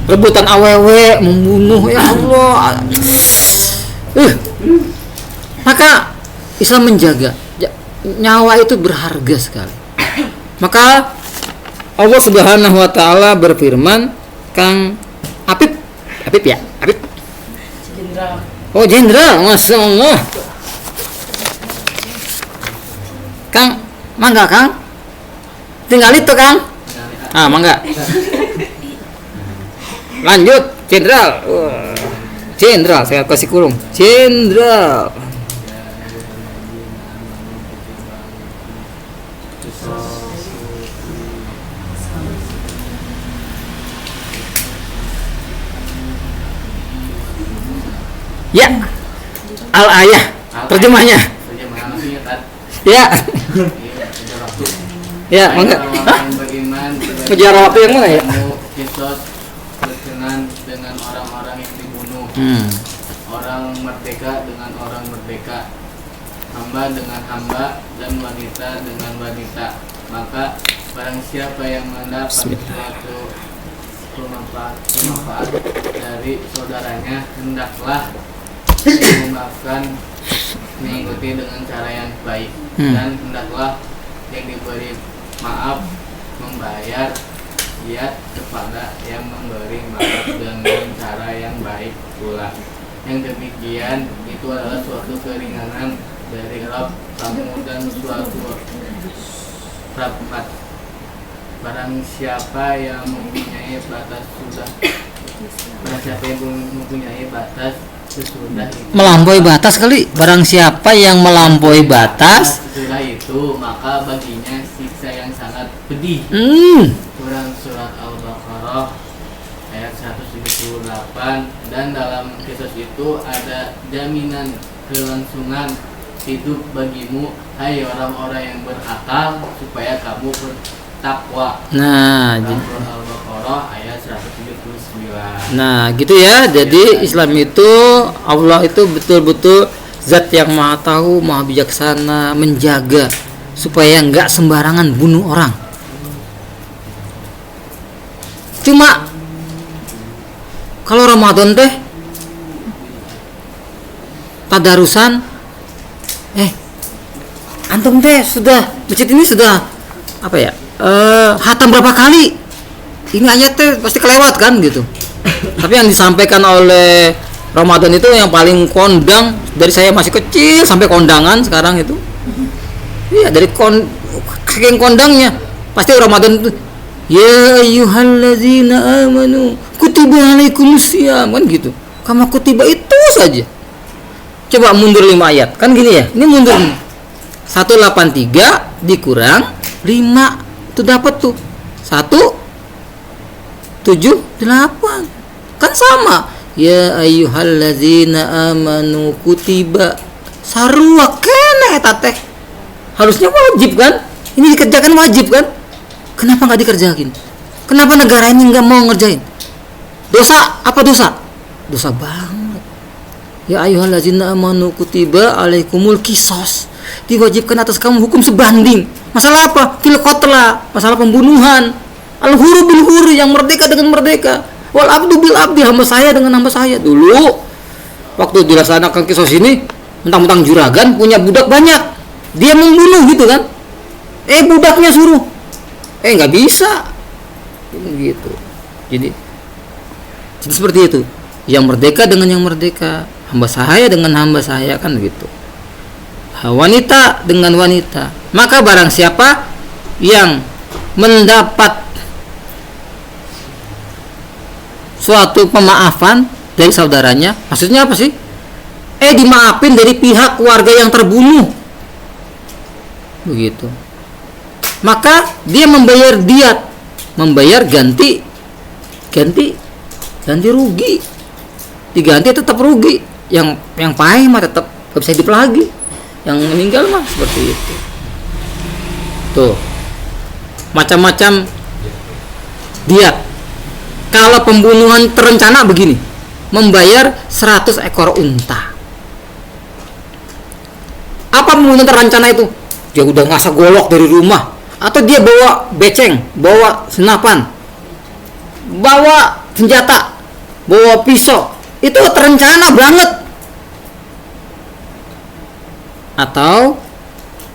rebutan awewe, membunuh, ya Allah. Maka Islam menjaga nyawa itu berharga sekali. Maka Allah Subhanahu wa taala berfirman, Kang Apip ya? Apip. Jenderal. Oh, jenderal, masyaallah. Kang, mangga Kang. Tinggal itu Kang. Mangga. Lanjut, jenderal. Jenderal, saya kasih kurung. Jenderal. Ya, al-ayah terjemahnya. Ya. Ya, Hai mangga. orang-orang yang beriman, Kejar waktu yang mana ya? kamu kisos berkenan dengan orang-orang yang dibunuh, orang merdeka dengan orang merdeka, hamba dengan hamba, dan wanita dengan wanita. Maka barang siapa yang mendapat suatu bermanfaat dari saudaranya, hendaklah memaafkan, mengikuti dengan cara yang baik, dan hendaklah yang diberi maaf membayar diat kepada yang memberi maaf dengan cara yang baik pula. Yang demikian itu adalah suatu keringanan dari Rabb kamu dan suatu rahmat. Barang siapa yang mempunyai batas sesudah itu, Melampaui batas kali. Barang siapa yang melampaui batas, sesudah itu maka baginya siksa yang sangat pedih. Surat Al-Baqarah ayat 178. Dan dalam kisah itu ada jaminan kelangsungan hidup bagimu, hai orang-orang yang berakal, supaya kamu bertakwa. nah, Surah Al-Baqarah ayat 179. nah gitu ya. Jadi Islam itu, Allah itu betul-betul zat yang maha tahu, maha bijaksana, menjaga supaya nggak sembarangan bunuh orang. Cuma kalau Ramadan teh tadarusan, antum teh sudah masjid ini sudah apa ya, hatam berapa kali, ini ayat teh pasti kelewat kan gitu. Tapi yang disampaikan oleh Ramadan itu yang paling kondang, dari saya masih kecil sampai kondangan sekarang itu, iya dari saking kondangnya pasti Ramadan itu, ya ayyuhallazina amanu kutiba alaikumusiyam, kan gitu. Kama kutiba itu saja. Coba mundur 5 ayat, kan gini ya, ini mundur 183 dikurang 5 itu dapat tuh 178, kan sama. Ya ayyuhallazina amanu kutiba, sarua kene eta teh harusnya wajib kan, ini dikerjakan wajib kan, kenapa nggak dikerjain? Kenapa negara ini nggak mau ngerjain? Dosa apa dosa banget. Ya ayyuhallazina amanu kutiba alaikumul qisas, diwajibkan atas kamu hukum sebanding. Masalah apa? Fil qatla, masalah pembunuhan. Al huru bil huru, yang merdeka dengan merdeka. Wal abdu bil abdi, hamba saya dengan hamba saya. Dulu waktu dilaksanakan kisos ini, mentang-mentang juragan punya budak banyak, dia membunuh gitu kan. Budaknya suruh, nggak bisa gitu. Jadi seperti itu, yang merdeka dengan yang merdeka, hamba saya dengan hamba saya, kan gitu. Wanita dengan wanita. Maka barang siapa yang mendapat suatu pemaafan dari saudaranya, maksudnya apa sih? Dimaafin dari pihak keluarga yang terbunuh, begitu. Maka dia membayar diat, membayar ganti rugi, diganti tetap rugi. Yang pahit mah tetap gak bisa hidup lagi, yang meninggal mah seperti itu. Tuh macam-macam diat. Kalau pembunuhan terencana begini, membayar 100 ekor unta. Apa pembunuhan terencana itu? Dia udah ngasah golok dari rumah, atau dia bawa beceng, bawa senapan, bawa senjata, bawa pisau, itu terencana banget. Atau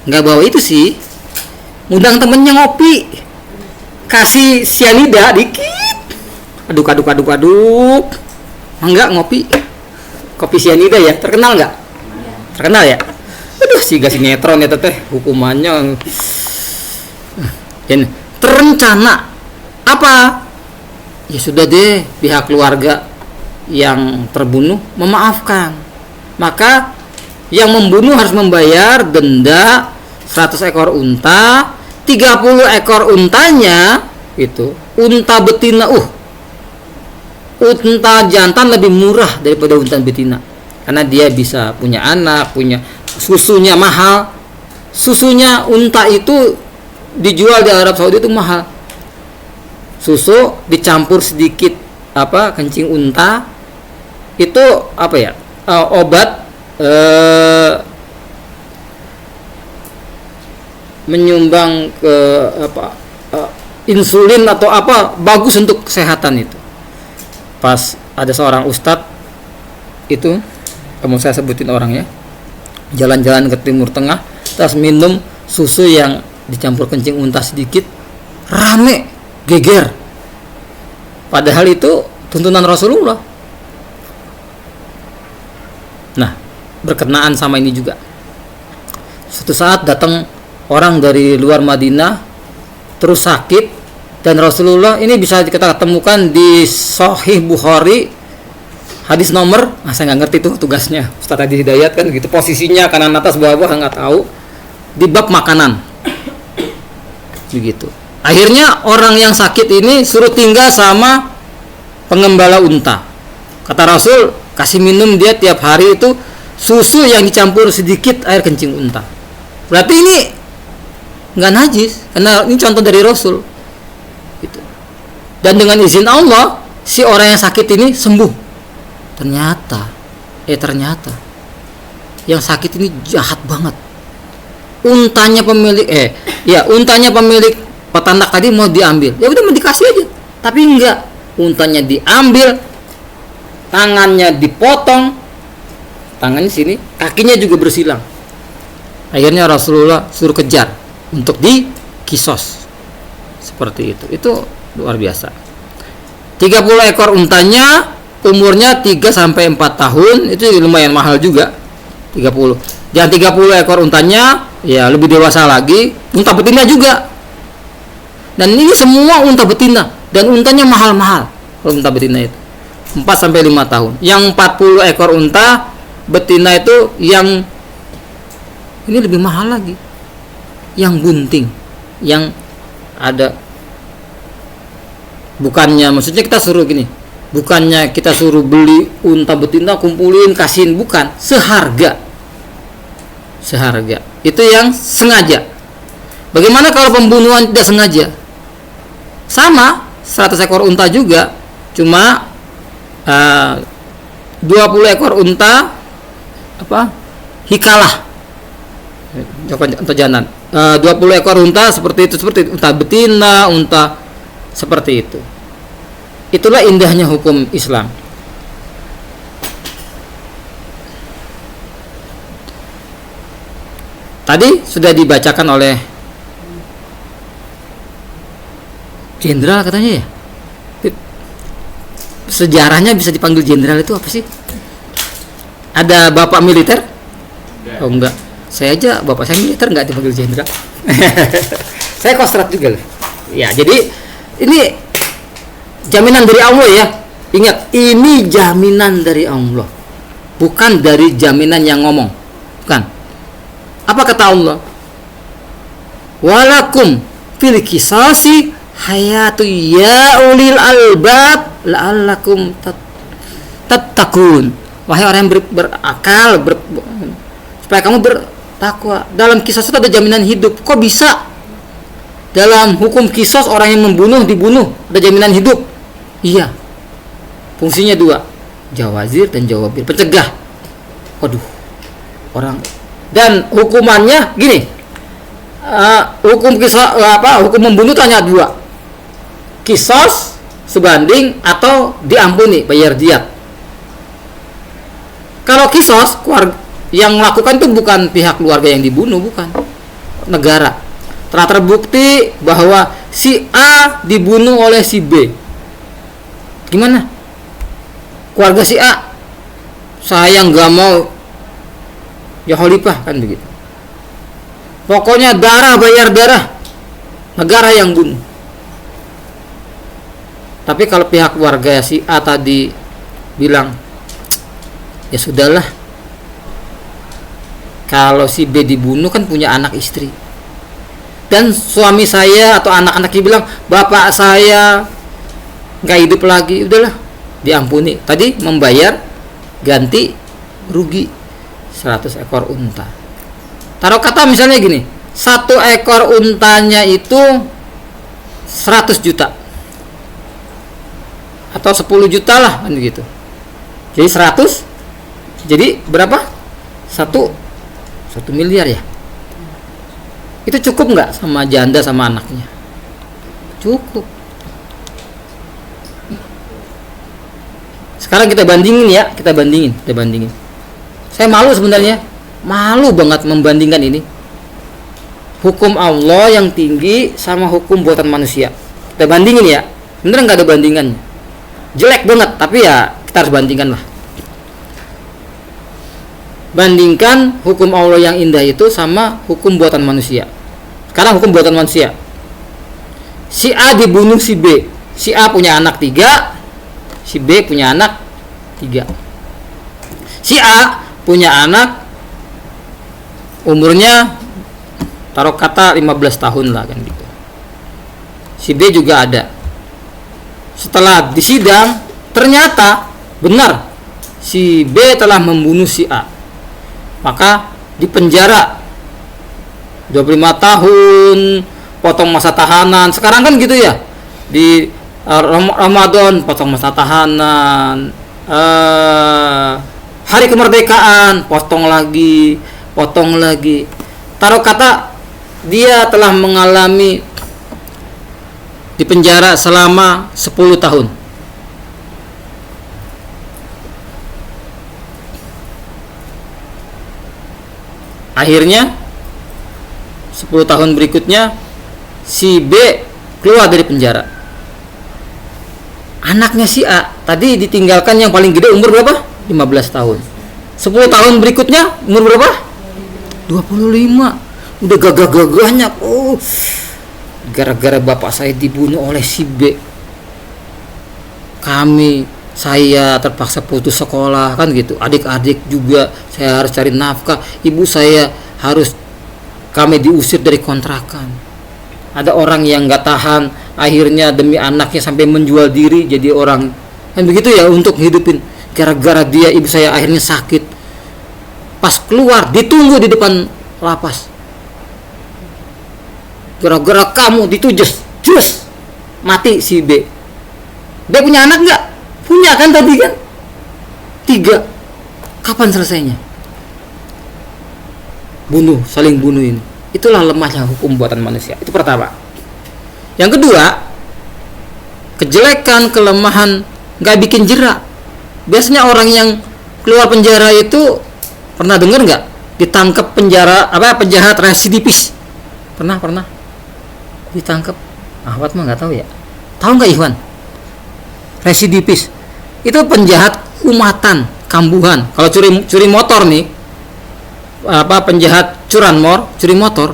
nggak bawa itu sih, ngundang temennya ngopi, kasih sianida dikit, aduk, enggak ngopi, kopi sianida ya, terkenal nggak? Terkenal ya. Aduh, si sinetron ya teteh, hukumannya dan terencana. Apa? Ya sudah deh, pihak keluarga yang terbunuh memaafkan, maka yang membunuh harus membayar denda 100 ekor unta. 30 ekor untanya itu unta betina. Unta jantan lebih murah daripada unta betina, karena dia bisa punya anak, punya susunya mahal. Susunya unta itu dijual di Arab Saudi itu mahal. Susu dicampur sedikit kencing unta, itu obat menyumbang ke insulin atau bagus untuk kesehatan itu. Pas ada seorang ustadz itu, kamu saya sebutin orangnya, jalan-jalan ke Timur Tengah, terus minum susu yang dicampur kencing unta sedikit, rame, geger. Padahal itu tuntunan Rasulullah. Nah, berkenaan sama ini juga. Suatu saat datang orang dari luar Madinah terus sakit, dan Rasulullah ini bisa kita temukan di Sahih Bukhari hadis nomor, saya nggak ngerti tuh tugasnya Ustaz Adi Hidayat kan gitu, posisinya kanan atas bawah nggak tahu, di bab makanan begitu. Akhirnya orang yang sakit ini suruh tinggal sama pengembala unta. Kata Rasul, kasih minum dia tiap hari itu susu yang dicampur sedikit air kencing unta. Berarti ini nggak najis, karena ini contoh dari Rasul gitu. Dan dengan izin Allah si orang yang sakit ini sembuh. Ternyata yang sakit ini jahat banget. Untanya pemilik peternak tadi mau diambil, ya udah mau dikasih aja, tapi enggak, untanya diambil, tangannya dipotong, tangannya sini, kakinya juga bersilang. Akhirnya Rasulullah suruh kejar untuk dikisos. Seperti itu luar biasa. 30 ekor untanya, umurnya 3-4 tahun, itu lumayan mahal juga. 30. Yang 30 ekor untanya ya lebih dewasa lagi, unta betina juga. Dan ini semua unta betina, dan untanya mahal-mahal. Kalau unta betina itu 4-5 tahun. Yang 40 ekor unta betina itu yang ini lebih mahal lagi. Yang bunting, yang ada, maksudnya kita suruh gini, bukannya kita suruh beli unta betina kumpulin kasihin, bukan, seharga. Itu yang sengaja. Bagaimana kalau pembunuhan tidak sengaja? Sama, 100 ekor unta juga, cuma 20 ekor unta hikalah atau jantan, 20 ekor unta seperti unta betina, unta seperti itu. Itulah indahnya hukum Islam. Tadi sudah dibacakan oleh jenderal katanya ya. Sejarahnya bisa dipanggil jenderal itu apa sih? Ada bapak militer? Oh enggak. Saya aja bapak saya militer enggak dipanggil jenderal. Saya kostrat juga loh. Ya, jadi ini jaminan dari Allah ya. Ingat, ini jaminan dari Allah. Bukan dari jaminan yang ngomong. Bukan. Apa kata Allah? Walakum fil qisasi hayatu ya ulil albab la'allakum tattaqun. Wahai orang yang berakal, supaya kamu bertakwa. Dalam kisos itu ada jaminan hidup. Kok bisa dalam hukum kisos orang yang membunuh dibunuh ada jaminan hidup? Iya. Fungsinya 2, jawazir dan jawabir, pencegah. Waduh, orang. Dan hukumannya gini, hukum kisos hukum membunuh itu hanya 2, kisos sebanding atau diampuni, bayar diat. Kalau kisos, yang melakukan itu bukan pihak keluarga yang dibunuh, bukan, negara. Telah terbukti bahwa si A dibunuh oleh si B. Gimana? Keluarga si A, saya nggak mau, ya khalifah kan begitu. Pokoknya darah bayar darah, negara yang bunuh. Tapi kalau pihak keluarga si A tadi bilang, ya sudahlah, kalau si B dibunuh kan punya anak istri, dan suami saya atau anak-anaknya bilang bapak saya nggak hidup lagi, udahlah diampuni. Tadi membayar ganti rugi 100 ekor unta. Taruh kata misalnya gini, Satu ekor untanya itu 100 juta atau 10 juta lah kan gitu. Jadi 100, jadi berapa? 1 miliar ya. Itu cukup nggak sama janda sama anaknya? Cukup. Sekarang kita bandingin ya, kita bandingin. Saya malu sebenarnya, malu banget membandingkan ini. Hukum Allah yang tinggi sama hukum buatan manusia. Kita bandingin ya, bener nggak ada bandingannya. Jelek banget, tapi ya kita harus bandingkan lah. Bandingkan hukum Allah yang indah itu sama hukum buatan manusia. Sekarang hukum buatan manusia. Si A dibunuh si B. Si A punya anak 3, si B punya anak 3. Si A punya anak umurnya taruh kata 15 tahun lah kan gitu. Si B juga ada. Setelah disidang ternyata benar si B telah membunuh si A. Maka dipenjara 25 tahun, potong masa tahanan. Sekarang kan gitu ya. Di Ramadan potong masa tahanan. Hari kemerdekaan potong lagi. Taruh kata dia telah mengalami di penjara selama 10 tahun. Akhirnya 10 tahun berikutnya si B keluar dari penjara. Anaknya si A tadi ditinggalkan yang paling gede umur berapa? 15 tahun. 10 tahun berikutnya umur berapa? 25. Udah gagah-gagahnya. Gara-gara bapak saya dibunuh oleh si B, saya terpaksa putus sekolah kan gitu. Adik-adik juga saya harus cari nafkah. Ibu saya kami diusir dari kontrakan. Ada orang yang nggak tahan, akhirnya demi anaknya sampai menjual diri jadi orang kan begitu ya untuk hidupin. Gara-gara dia ibu saya akhirnya sakit. Pas keluar ditunggu di depan lapas. Gara-gara kamu ditujes, mati si B. B punya anak nggak? Punya kan tadi kan? 3. Kapan selesainya? Saling bunuh ini. Itulah lemahnya hukum buatan manusia. Itu pertama. Yang kedua, kejelekan, kelemahan nggak bikin jera. Biasanya orang yang keluar penjara itu pernah dengar nggak? Ditangkap penjahat residivis. Pernah ditangkap. Ahwat mah nggak tahu ya. Tahu nggak Ikhwan? Residivis itu penjahat kumatan, kambuhan. Kalau curi motor nih, penjahat curanmor, curi motor,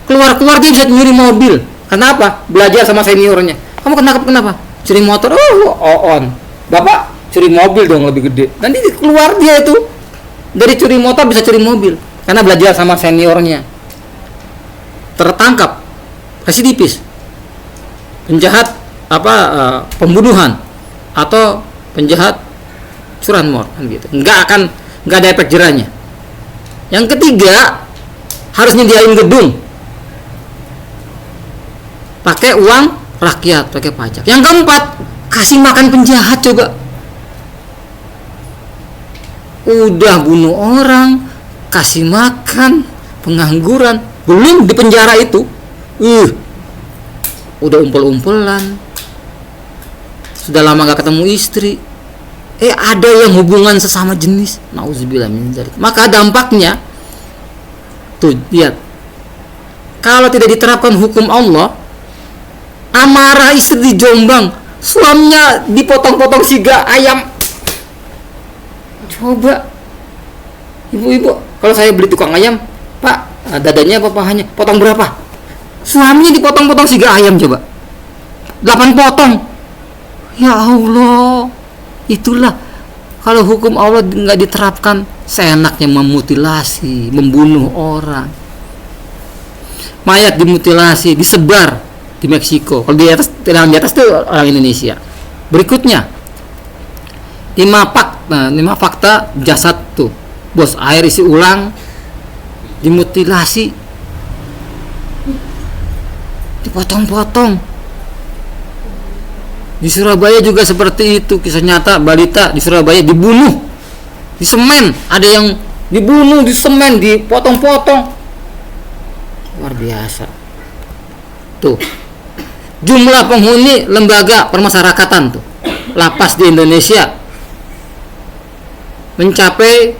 keluar dia bisa nyuri mobil. Kenapa? Belajar sama seniornya. Kamu kenapa? Curi motor. On. Bapak curi mobil dong lebih gede. Nanti keluar dia itu dari curi motor bisa curi mobil karena belajar sama seniornya. Tertangkap residivis, penjahat pembunuhan atau penjahat curanmor kan gitu. Nggak ada efek jerahnya. Yang ketiga, harus nyediain gedung pakai uang rakyat, pakai pajak. Yang keempat, kasih makan penjahat. Coba udah bunuh orang, kasih makan, pengangguran, belum di penjara itu udah umpel-umpelan, sudah lama gak ketemu istri, ada yang hubungan sesama jenis, nauzubillah min dzalik. Maka dampaknya tuh lihat, kalau tidak diterapkan hukum Allah, amarah istri di Jombang, suaminya dipotong-potong siga ayam. Coba ibu-ibu, kalau saya beli tukang ayam, Pak, dadanya apa pahanya? Potong berapa? Suaminya dipotong-potong siga ayam coba. 8 potong. Ya Allah. Itulah kalau hukum Allah nggak diterapkan, seenaknya memutilasi, membunuh orang. Mayat dimutilasi, disebar di Meksiko. Kalau di atas itu orang Indonesia. Berikutnya 5 fakta jasad tuh. Bos, air isi ulang dimutilasi, dipotong-potong. Di Surabaya juga seperti itu, kisah nyata balita di Surabaya dibunuh di semen, ada yang dibunuh di semen, dipotong-potong. Luar biasa. Tuh, jumlah penghuni lembaga permasyarakatan tuh lapas di Indonesia mencapai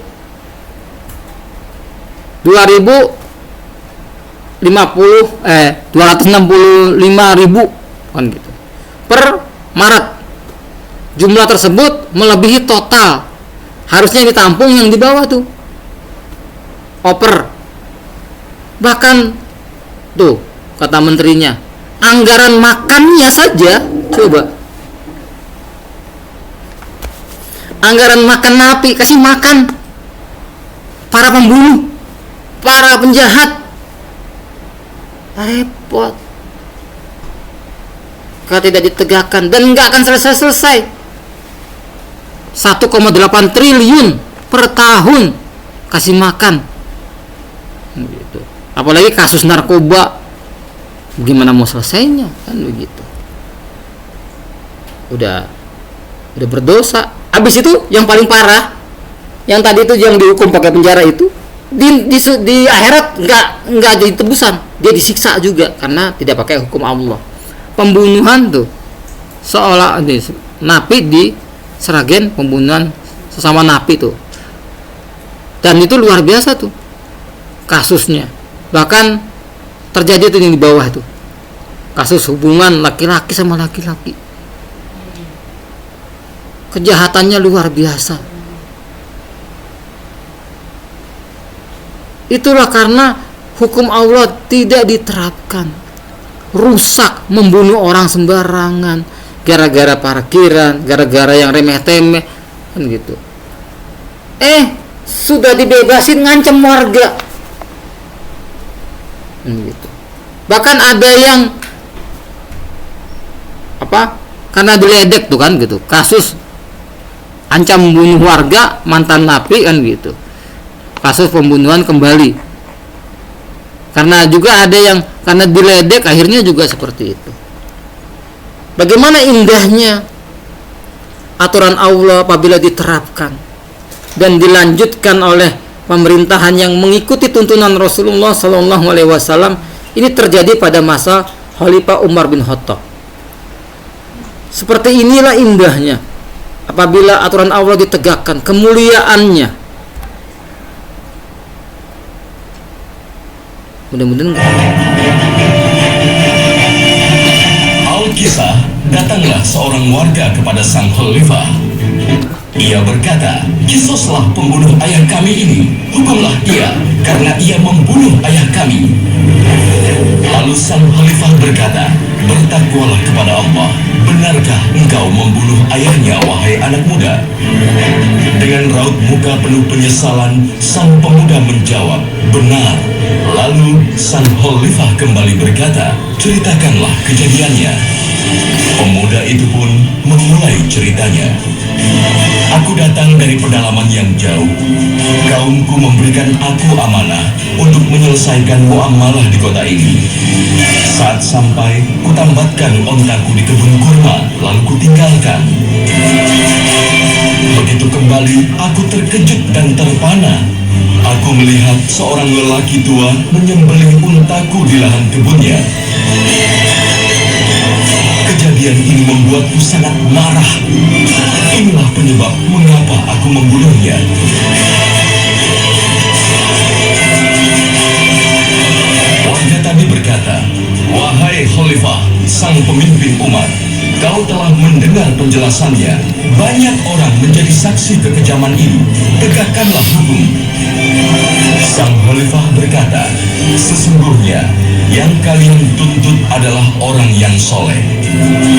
265.000 kan gitu per Maret. Jumlah tersebut melebihi total harusnya ditampung yang di bawah tuh oper. Bahkan tuh kata menterinya, anggaran makannya saja, coba, anggaran makan napi, kasih makan para pembunuh, para penjahat, repot. Kalau tidak ditegakkan dan nggak akan selesai-selesai. 1,8 triliun per tahun kasih makan gitu. Apalagi kasus narkoba, gimana mau selesainya kan begitu. Udah berdosa. Habis itu yang paling parah, yang tadi itu yang dihukum pakai penjara itu di akhirat nggak jadi tebusan, dia disiksa juga karena tidak pakai hukum Allah. Pembunuhan tuh seolah napi di Sragen, pembunuhan sesama napi tuh, dan itu luar biasa tuh kasusnya. Bahkan terjadi tuh yang di bawah tuh kasus hubungan laki-laki sama laki-laki, kejahatannya luar biasa. Itulah karena hukum Allah tidak diterapkan, rusak, membunuh orang sembarangan gara-gara parkiran, gara-gara yang remeh-temeh kan gitu. Sudah dibebasin ngancem warga kan gitu. Bahkan ada yang karena diledek tuh kan gitu, kasus ancam membunuh warga, mantan napi kan gitu, kasus pembunuhan kembali. Karena juga ada yang karena diledek akhirnya juga seperti itu. Bagaimana indahnya aturan Allah apabila diterapkan dan dilanjutkan oleh pemerintahan yang mengikuti tuntunan Rasulullah SAW. Ini terjadi pada masa Khalifah Umar bin Khattab. Seperti inilah indahnya apabila aturan Allah ditegakkan, kemuliaannya. Mudah-mudahan Alkisah, datanglah seorang warga kepada sang khalifah. Ia berkata, "Kisoslah pembunuh ayah kami ini, hukumlah ia, karena ia membunuh ayah kami." Lalu sang khalifah berkata, "Bertakwalah kepada Allah. Benarkah engkau membunuh ayahnya, wahai anak muda?" Dengan raut muka penuh penyesalan, sang pemuda menjawab, "Benar." Lalu sang khalifah kembali berkata, "Ceritakanlah kejadiannya." Pemuda itu pun memulai ceritanya. "Aku datang dari pedalaman yang jauh. Kaumku memberikan aku amanah untuk menyelesaikan muamalah di kota ini. Saat sampai, kutambatkan ontaku di kebun kurma, lalu kutinggalkan. Begitu kembali, aku terkejut dan terpana. Aku melihat seorang lelaki tua menyembelih untaku di lahan kebunnya. Kejadian ini membuatku sangat marah. Inilah penyebab mengapa aku membunuhnya." Warga tadi berkata, "Wahai Khalifah, sang pemimpin umat, kau telah mendengar penjelasannya. Banyak orang menjadi saksi kekejaman ini. Tegakkanlah hukum." Sang Khalifah berkata, "Sesungguhnya yang kalian tuntut adalah orang yang soleh.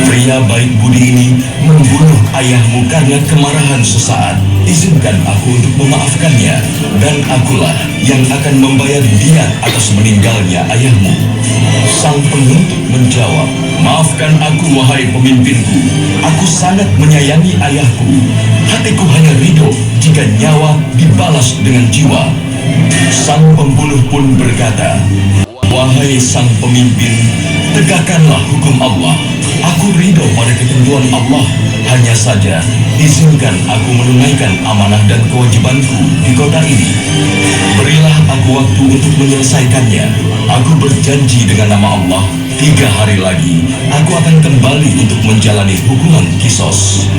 Pria baik budi ini membunuh ayahmu karena kemarahan sesaat. Izinkan aku untuk memaafkannya, dan akulah yang akan membayar diat atas meninggalnya ayahmu." Sang penuntut menjawab, "Maafkan aku, wahai pemimpinku. Aku sangat menyayangi ayahku. Hatiku hanya ridho jika nyawa dibalas dengan jiwa." Sang pembunuh pun berkata, "Wahai sang pemimpin, tegakkanlah hukum Allah. Aku ridho pada ketentuan Allah. Hanya saja, izinkan aku menunaikan amanah dan kewajibanku di kota ini. Berilah aku waktu untuk menyelesaikannya. Aku berjanji dengan nama Allah, 3 hari lagi, aku akan kembali untuk menjalani hukuman kisos."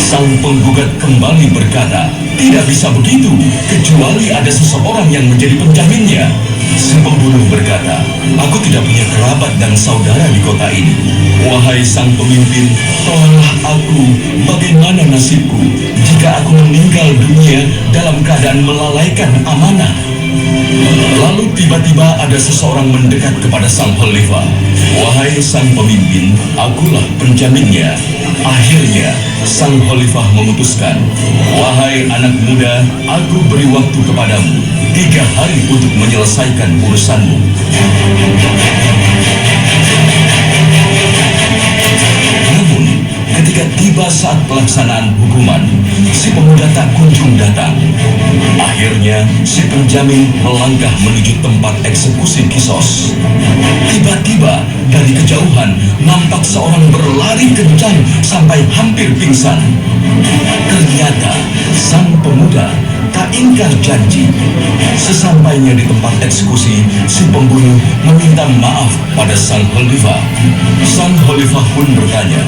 Sang penggugat kembali berkata, "Tidak bisa begitu, kecuali ada seseorang yang menjadi penjaminnya." Si pembunuh berkata, "Aku tidak punya kerabat dan saudara di kota ini. Wahai sang pemimpin, tolonglah aku, bagaimana nasibku jika aku meninggal dunia dalam keadaan melalaikan amanah?" Lalu tiba-tiba ada seseorang mendekat kepada sang khalifah. "Wahai sang pemimpin, akulah penjaminnya." Akhirnya, sang khalifah memutuskan, "Wahai anak muda, aku beri waktu kepadamu 3 hari untuk menyelesaikan urusanmu." Namun, ketika tiba saat pelaksanaan hukuman, si pemuda tak kunjung datang. Akhirnya, si penjamin melangkah menuju tempat eksekusi kisos. Tiba-tiba, dari kejauhan, nampak seorang berlari kencang sampai hampir pingsan. Ternyata, sang pemuda tak ingkar janji. Sesampainya di tempat eksekusi, si pembunuh meminta maaf pada sang khalifah. Sang khalifah pun bertanya,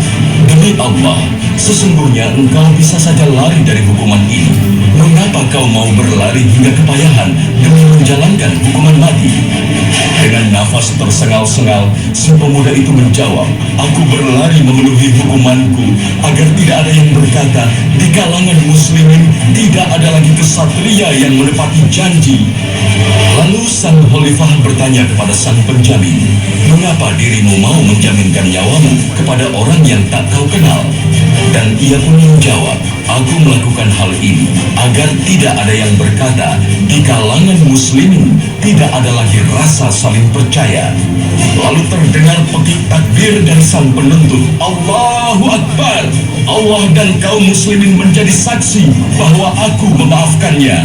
"Demi Allah, sesungguhnya engkau bisa saja lari dari hukuman ini. Mengapa kau mau berlari hingga kepayahan demi menjalankan hukuman mati?" Dengan nafas tersengal-sengal, si pemuda itu menjawab, "Aku berlari memenuhi hukumanku agar tidak ada yang berkata di kalangan muslimin tidak ada lagi kesatria yang menepati janji." Lalu sang khalifah bertanya kepada sang penjamin, "Mengapa dirimu mau menjaminkan nyawamu kepada orang yang tak kau kenal?" Dan ia pun menjawab, "Aku melakukan hal ini agar tidak ada yang berkata di kalangan muslimin tidak ada lagi rasa saling percaya." Lalu terdengar pekik takbir dari sang penuntut, "Allahu Akbar! Allah dan kaum muslimin menjadi saksi bahwa aku memaafkannya."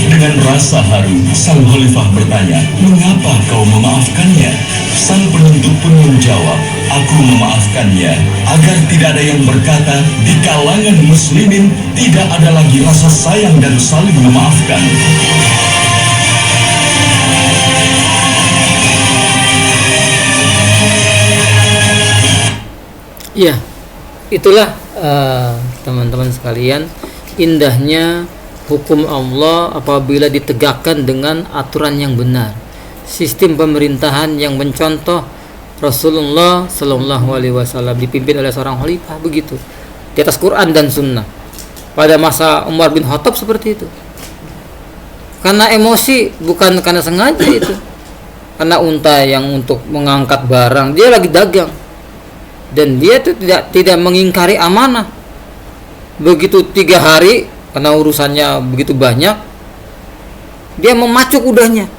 Dengan rasa haru, sang khalifah bertanya, "Mengapa kau memaafkannya?" Sang penuntut pun menjawab, "Aku memaafkannya agar tidak ada yang berkata di kalangan muslimin tidak ada lagi rasa sayang dan saling memaafkan." Ya, itulah teman-teman sekalian, indahnya hukum Allah apabila ditegakkan dengan aturan yang benar. Sistem pemerintahan yang mencontoh Rasulullah Shallallahu Alaihi Wasallam dipimpin oleh seorang khalifah begitu di atas Quran dan Sunnah. Pada masa Umar bin Khattab seperti itu. Karena emosi, bukan karena sengaja itu. Karena unta yang untuk mengangkat barang, dia lagi dagang. Dan dia itu tidak mengingkari amanah. Begitu 3 hari, karena urusannya begitu banyak, dia memacuk kudanya.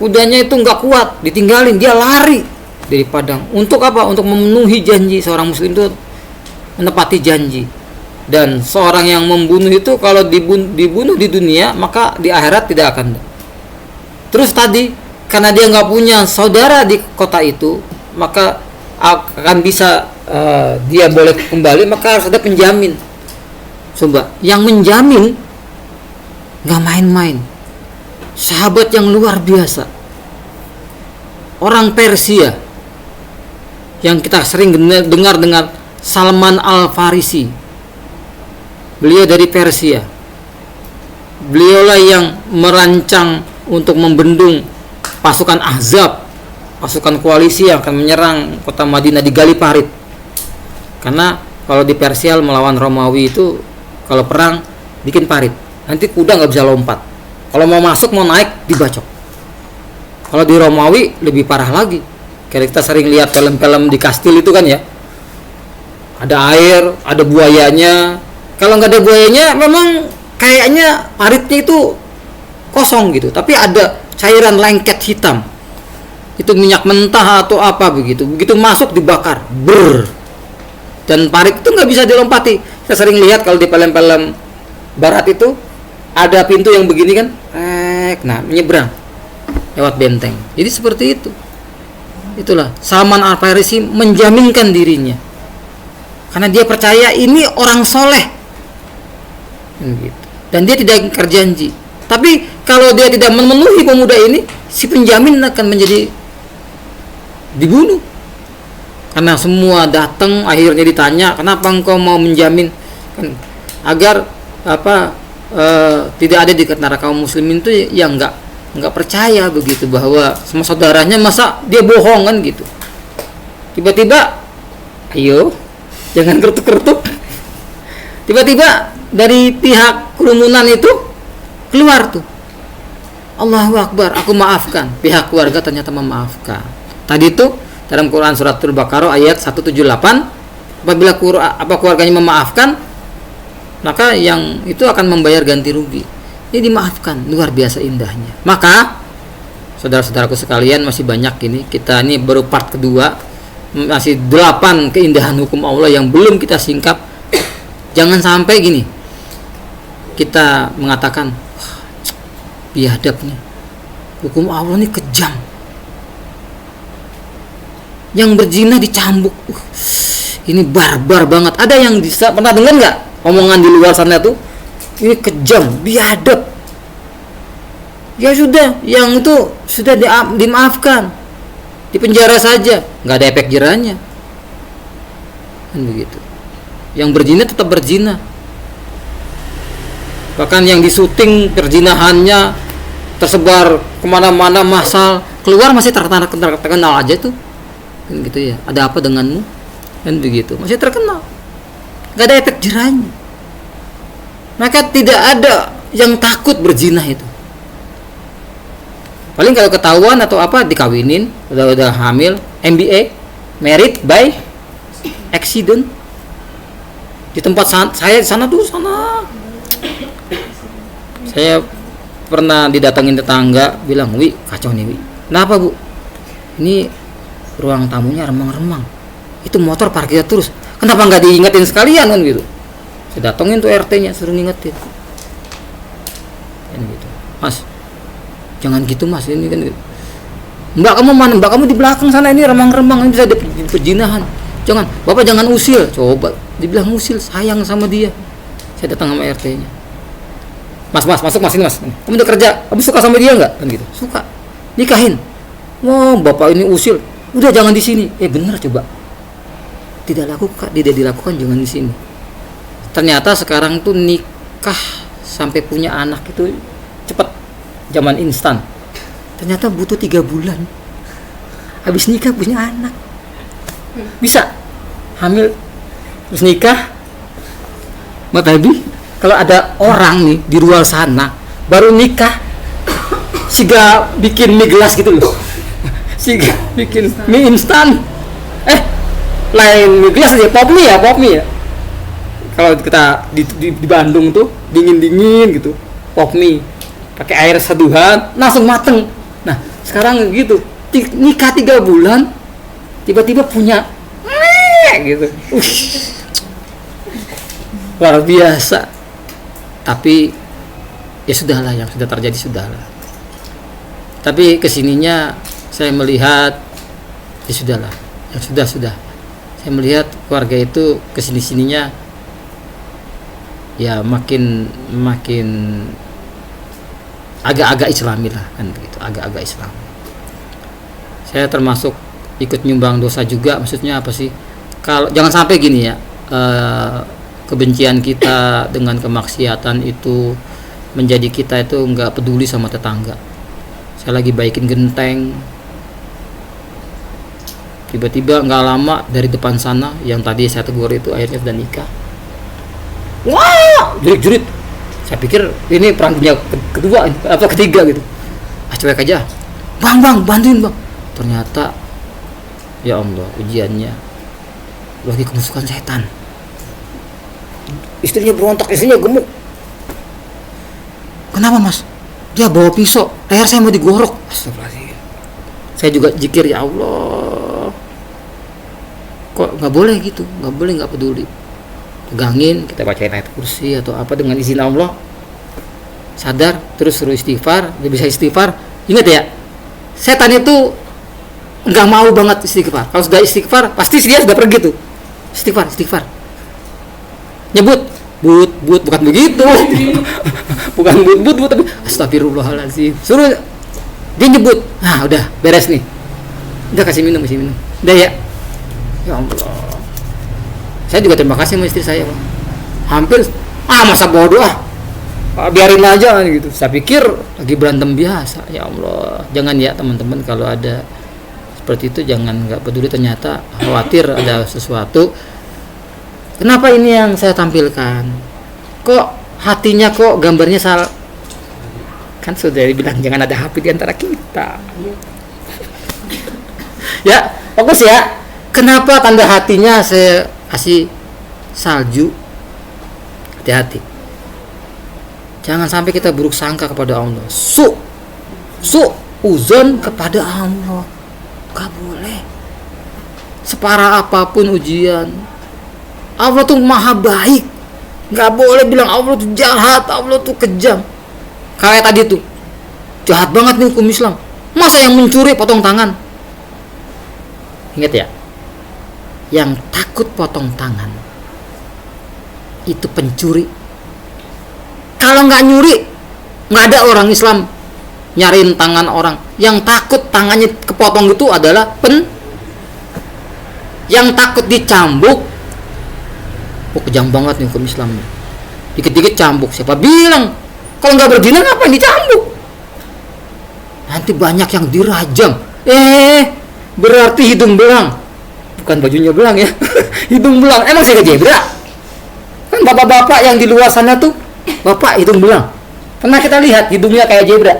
Kudanya itu nggak kuat, ditinggalin, dia lari dari padang. Untuk apa? Untuk memenuhi janji. Seorang muslim itu menepati janji. Dan seorang yang membunuh itu kalau dibunuh di dunia, maka di akhirat tidak akan. Terus tadi, karena dia nggak punya saudara di kota itu, maka akan bisa dia boleh kembali, maka harus ada penjamin. Coba, yang menjamin nggak main-main, sahabat yang luar biasa, orang Persia yang kita sering dengar dengan Salman Al-Farisi. Beliau dari Persia. Beliaulah yang merancang untuk membendung pasukan Ahzab, pasukan koalisi yang akan menyerang kota Madinah di Gallipari. Karena kalau di Persia melawan Romawi itu, kalau perang bikin parit, nanti kuda nggak bisa lompat. Kalau mau masuk, mau naik, dibacok. Kalau di Romawi lebih parah lagi. Kayak kita sering lihat film-film di kastil itu kan ya, ada air, ada buayanya. Kalau nggak ada buayanya, memang kayaknya paritnya itu kosong gitu, tapi ada cairan lengket hitam. Itu minyak mentah atau apa begitu. Begitu masuk dibakar, dan parit itu nggak bisa dilompati. Kita sering lihat kalau di film-film barat itu ada pintu yang begini kan, nah menyeberang lewat benteng. Jadi seperti itu. Itulah Salman Al-Farisi menjaminkan dirinya karena dia percaya ini orang soleh gitu. Dan dia tidak ingkar janji. Tapi kalau dia tidak memenuhi pemuda ini, si penjamin akan menjadi dibunuh. Karena semua datang akhirnya ditanya, kenapa engkau mau menjamin agar tidak ada di antara kaum muslimin itu yang nggak percaya begitu bahwa sama saudaranya masa dia bohong kan gitu. Tiba-tiba ayo jangan kertuk-kertuk, tiba-tiba dari pihak kerumunan itu keluar tuh, Allahu Akbar, aku maafkan. Pihak keluarga ternyata memaafkan. Tadi itu dalam Quran surat Al-Baqarah ayat 178, apabila keluarganya memaafkan, maka yang itu akan membayar ganti rugi. Ini dimaafkan, luar biasa indahnya. Maka saudara-saudaraku sekalian, masih banyak ini, kita ini baru part kedua, masih 8 keindahan hukum Allah yang belum kita singkap. Jangan sampai gini kita mengatakan biadabnya hukum Allah ini kejam, yang berzina dicambuk, ini barbar banget. Ada yang pernah dengar nggak omongan di luar sana tuh, ini kejam, biadab. Ya sudah, yang itu sudah dimaafkan, dipenjara saja, nggak ada efek jerahnya kan begitu. Yang berzina tetap berzina, bahkan yang disuting perzinahannya tersebar kemana-mana massal, keluar masih terkenal aja tuh kan gitu ya. Ada apa denganmu kan begitu, masih terkenal, nggak ada efek jerahnya. Maka tidak ada yang takut berzina itu. Paling kalau ketahuan atau apa dikawinin, udah hamil, MBA, married by accident. Di tempat saya di sana, saya pernah didatengin tetangga, bilang, "Wi, kacau nih, Wi. Kenapa, Bu?" "Ini ruang tamunya remang-remang. Itu motor parkir terus. Kenapa nggak diingetin sekalian kan gitu?" Saya datengin tuh RT-nya, suruh ngingetin. Kan gitu. "Mas, jangan gitu, Mas, ini kan gitu. Mbak kamu mana? Mbak kamu di belakang sana, ini remang-remang, ini bisa ada perzinahan. Jangan, Bapak jangan usil." Coba dibilang usil, sayang sama dia. Saya datang sama RT-nya. Mas, masuk Mas, ini Mas. Kamu udah kerja, kamu suka sama dia nggak? Kan gitu. Suka. Nikahin. Wah, Bapak ini usil. Udah jangan di sini. Bener coba. Tidak dilakukan, jangan di sini. Ternyata sekarang tuh nikah sampai punya anak itu cepat, zaman instan. Ternyata butuh 3 bulan. Habis nikah punya anak. Bisa hamil terus nikah. Mbak Tabi, kalau ada orang nih di luar sana baru nikah, siga bikin mie gelas gitu loh, siga bikin mie instan, lain mie gelas aja, pop mie ya. Kalau kita di Bandung tuh dingin gitu, pop mie pakai air seduhan langsung mateng. Nah sekarang gitu, nikah 3 bulan tiba-tiba punya gitu. Luar biasa. Tapi ya sudahlah, yang sudah terjadi sudahlah. Tapi kesininya saya melihat ya sudahlah, yang sudah. Saya melihat keluarga itu kesini-sininya ya makin agak-agak Islami lah kan begitu, agak-agak Islami. Saya termasuk ikut nyumbang dosa juga. Maksudnya apa sih? Kalau jangan sampai gini ya, kebencian kita dengan kemaksiatan itu menjadi kita itu nggak peduli sama tetangga. Saya lagi baikin genteng, tiba-tiba nggak lama dari depan sana yang tadi saya tegur itu akhirnya sudah nikah. Wah, jerit-jerit. Saya pikir ini perannya kedua atau ketiga gitu. Cuek aja. Bang, bantuin bang. Ternyata ya Allah, ujiannya lagi kemasukan setan. Istrinya berontak, istrinya gemuk. Kenapa Mas? Dia bawa pisau, leher saya mau digorok. Astagfirullahaladzim. Saya juga zikir, ya Allah, kok nggak boleh gitu, nggak boleh, nggak peduli. Pegangin, kita bacain ayat kursi atau apa dengan izin Allah. sadar, terus suruh istighfar, dia bisa istighfar. Ingat ya, setan itu nggak mau banget istighfar. Kalau sudah istighfar, pasti dia sudah pergi tuh. Istighfar. Nyebut, but, bukan begitu. Bukan but, tapi astagfirullahaladzim. Suruh dia nyebut. Nah, udah beres nih. Udah kasih minum. Udah ya. Ya Allah. Saya juga terima kasih sama istri saya, Pak. Hampir masa bodoh biarin aja gitu. Saya pikir lagi berantem biasa. Ya Allah, jangan ya teman-teman, kalau ada seperti itu jangan nggak peduli, ternyata khawatir ada sesuatu. Kenapa ini yang saya tampilkan? Kok hatinya kok gambarnya salah? Kan sudah dibilang jangan ada HP di antara kita. Ya, fokus ya. Kenapa tanda hatinya saya kasih salju? Hati-hati. Jangan sampai kita buruk sangka kepada Allah. Uzon kepada Allah. Gak boleh. Separah apapun ujian, Allah tuh maha baik. Gak boleh bilang Allah tuh jahat, Allah tuh kejam. Kayak tadi tuh, jahat banget nih hukum Islam. Masa yang mencuri potong tangan? Ingat ya, yang takut potong tangan itu pencuri. Kalau nggak nyuri, nggak ada orang Islam nyariin tangan orang. Yang takut tangannya kepotong itu adalah yang takut dicambuk. Kejam banget nih hukum Islam. Dikit-dikit cambuk. Siapa bilang kalau nggak berzina ngapain dicambuk? Nanti banyak yang dirajam. Berarti hidung belang. Bukan bajunya belang ya. Hidung belang. Emang saya zebra? Kan bapak-bapak yang di luar sana tuh, bapak hidung belang. Pernah kita lihat hidungnya kayak zebra?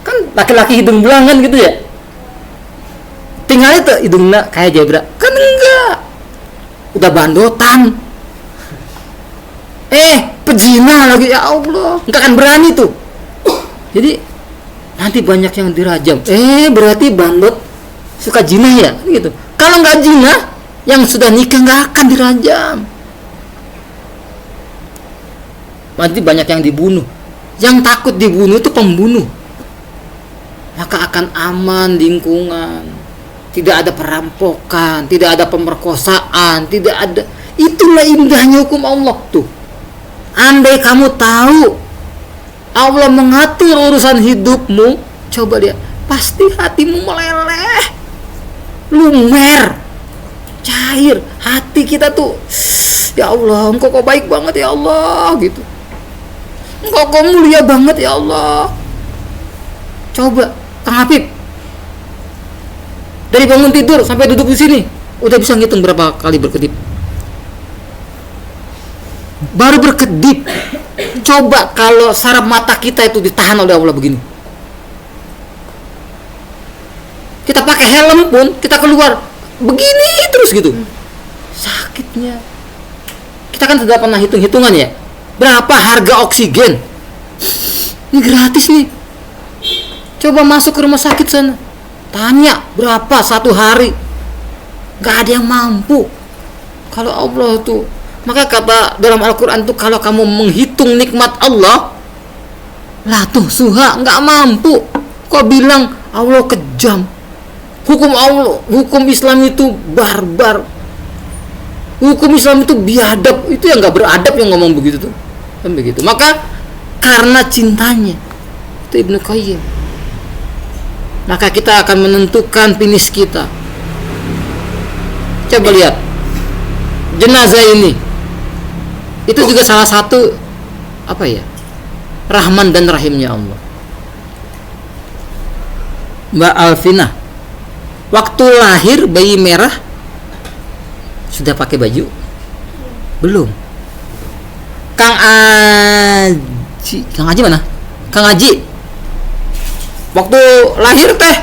Kan laki-laki hidung belang kan gitu ya. Tinggal itu hidungnya kayak zebra. Kan enggak. Udah bandotan. Pezina lagi, ya Allah. Enggak akan berani tuh. Jadi nanti banyak yang dirajam. Berarti bandot suka zina ya, gitu. Kalau nggak zina, yang sudah nikah nggak akan dirajam. Nanti banyak yang dibunuh. Yang takut dibunuh itu pembunuh. Maka akan aman lingkungan. Tidak ada perampokan, tidak ada pemerkosaan, tidak ada. Itulah indahnya hukum Allah tuh. Andai kamu tahu Allah mengatur urusan hidupmu, coba lihat, pasti hatimu meleleh, lumer, cair. Hati kita tuh, ya Allah, engkau kok baik banget ya Allah, gitu. Engkau kok mulia banget ya Allah. Coba, Kang Habib, dari bangun tidur sampai duduk di sini, udah bisa ngitung berapa kali berkedip? Baru berkedip. Coba kalau saraf mata kita itu ditahan oleh Allah begini. Kita pakai helm pun, kita keluar begini terus gitu. Sakitnya. Kita kan sudah pernah hitung-hitungan ya. Berapa harga oksigen? Ini gratis nih. Coba masuk ke rumah sakit sana. Tanya berapa satu hari. Gak ada yang mampu. Kalau Allah tuh, maka kata dalam Al-Quran tuh, kalau kamu menghitung nikmat Allah, lah tuh suha, nggak mampu. Kok bilang Allah kejam? Hukum Allah, hukum Islam itu barbar. Hukum Islam itu biadab. Itu yang nggak beradab yang ngomong begitu tuh, kan begitu. Maka karena cintanya, itu Ibnu Qayyim, maka kita akan menentukan finish kita. Coba lihat jenazah ini. Itu juga salah satu Rahman dan Rahimnya Allah. Mbak Alvina, waktu lahir bayi merah sudah pakai baju? Belum. Kang Haji mana? Kang Haji, waktu lahir teh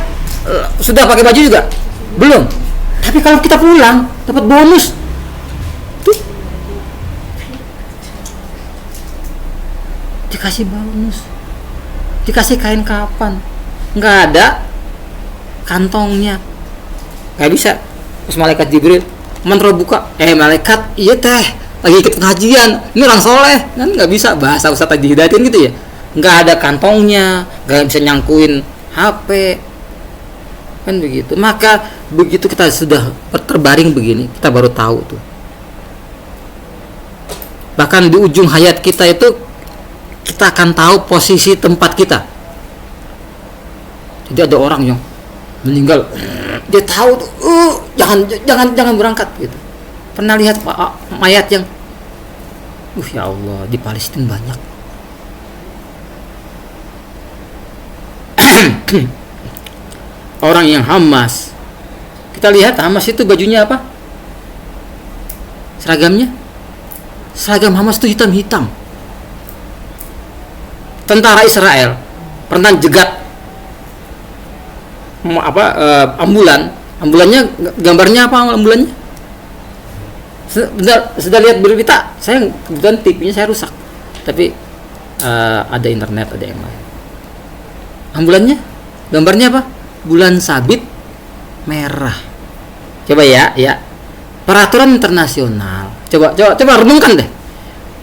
sudah pakai baju juga? Belum. Tapi kalau kita pulang dapat bonus. Dikasih bonus, dikasih kain kapan, nggak ada kantongnya, nggak bisa. Terus malaikat Jibril mentero buka, malaikat iya teh lagi ikut pengajian, ini orang soleh, kan nggak bisa bahasa Ustaz Haji Hidayat gitu ya, nggak ada kantongnya, nggak bisa nyangkuin HP, kan begitu. Maka begitu kita sudah terbaring begini, kita baru tahu tuh. Bahkan di ujung hayat kita itu kita akan tahu posisi tempat kita. Jadi ada orang yang meninggal, dia tahu tuh, jangan berangkat gitu. Pernah lihat mayat yang ya Allah, di Palestina banyak. Orang yang Hamas, kita lihat Hamas itu bajunya apa? Seragamnya, seragam Hamas itu hitam-hitam. Tentara Israel pernah jegat ambulannya, gambarnya apa ambulannya? Sudah lihat berita? Saya kebetulan TV-nya saya rusak, tapi ada internet, ada yang lain. Ambulannya gambarnya apa? Bulan sabit merah. Coba ya. Peraturan internasional. Coba renungkan deh.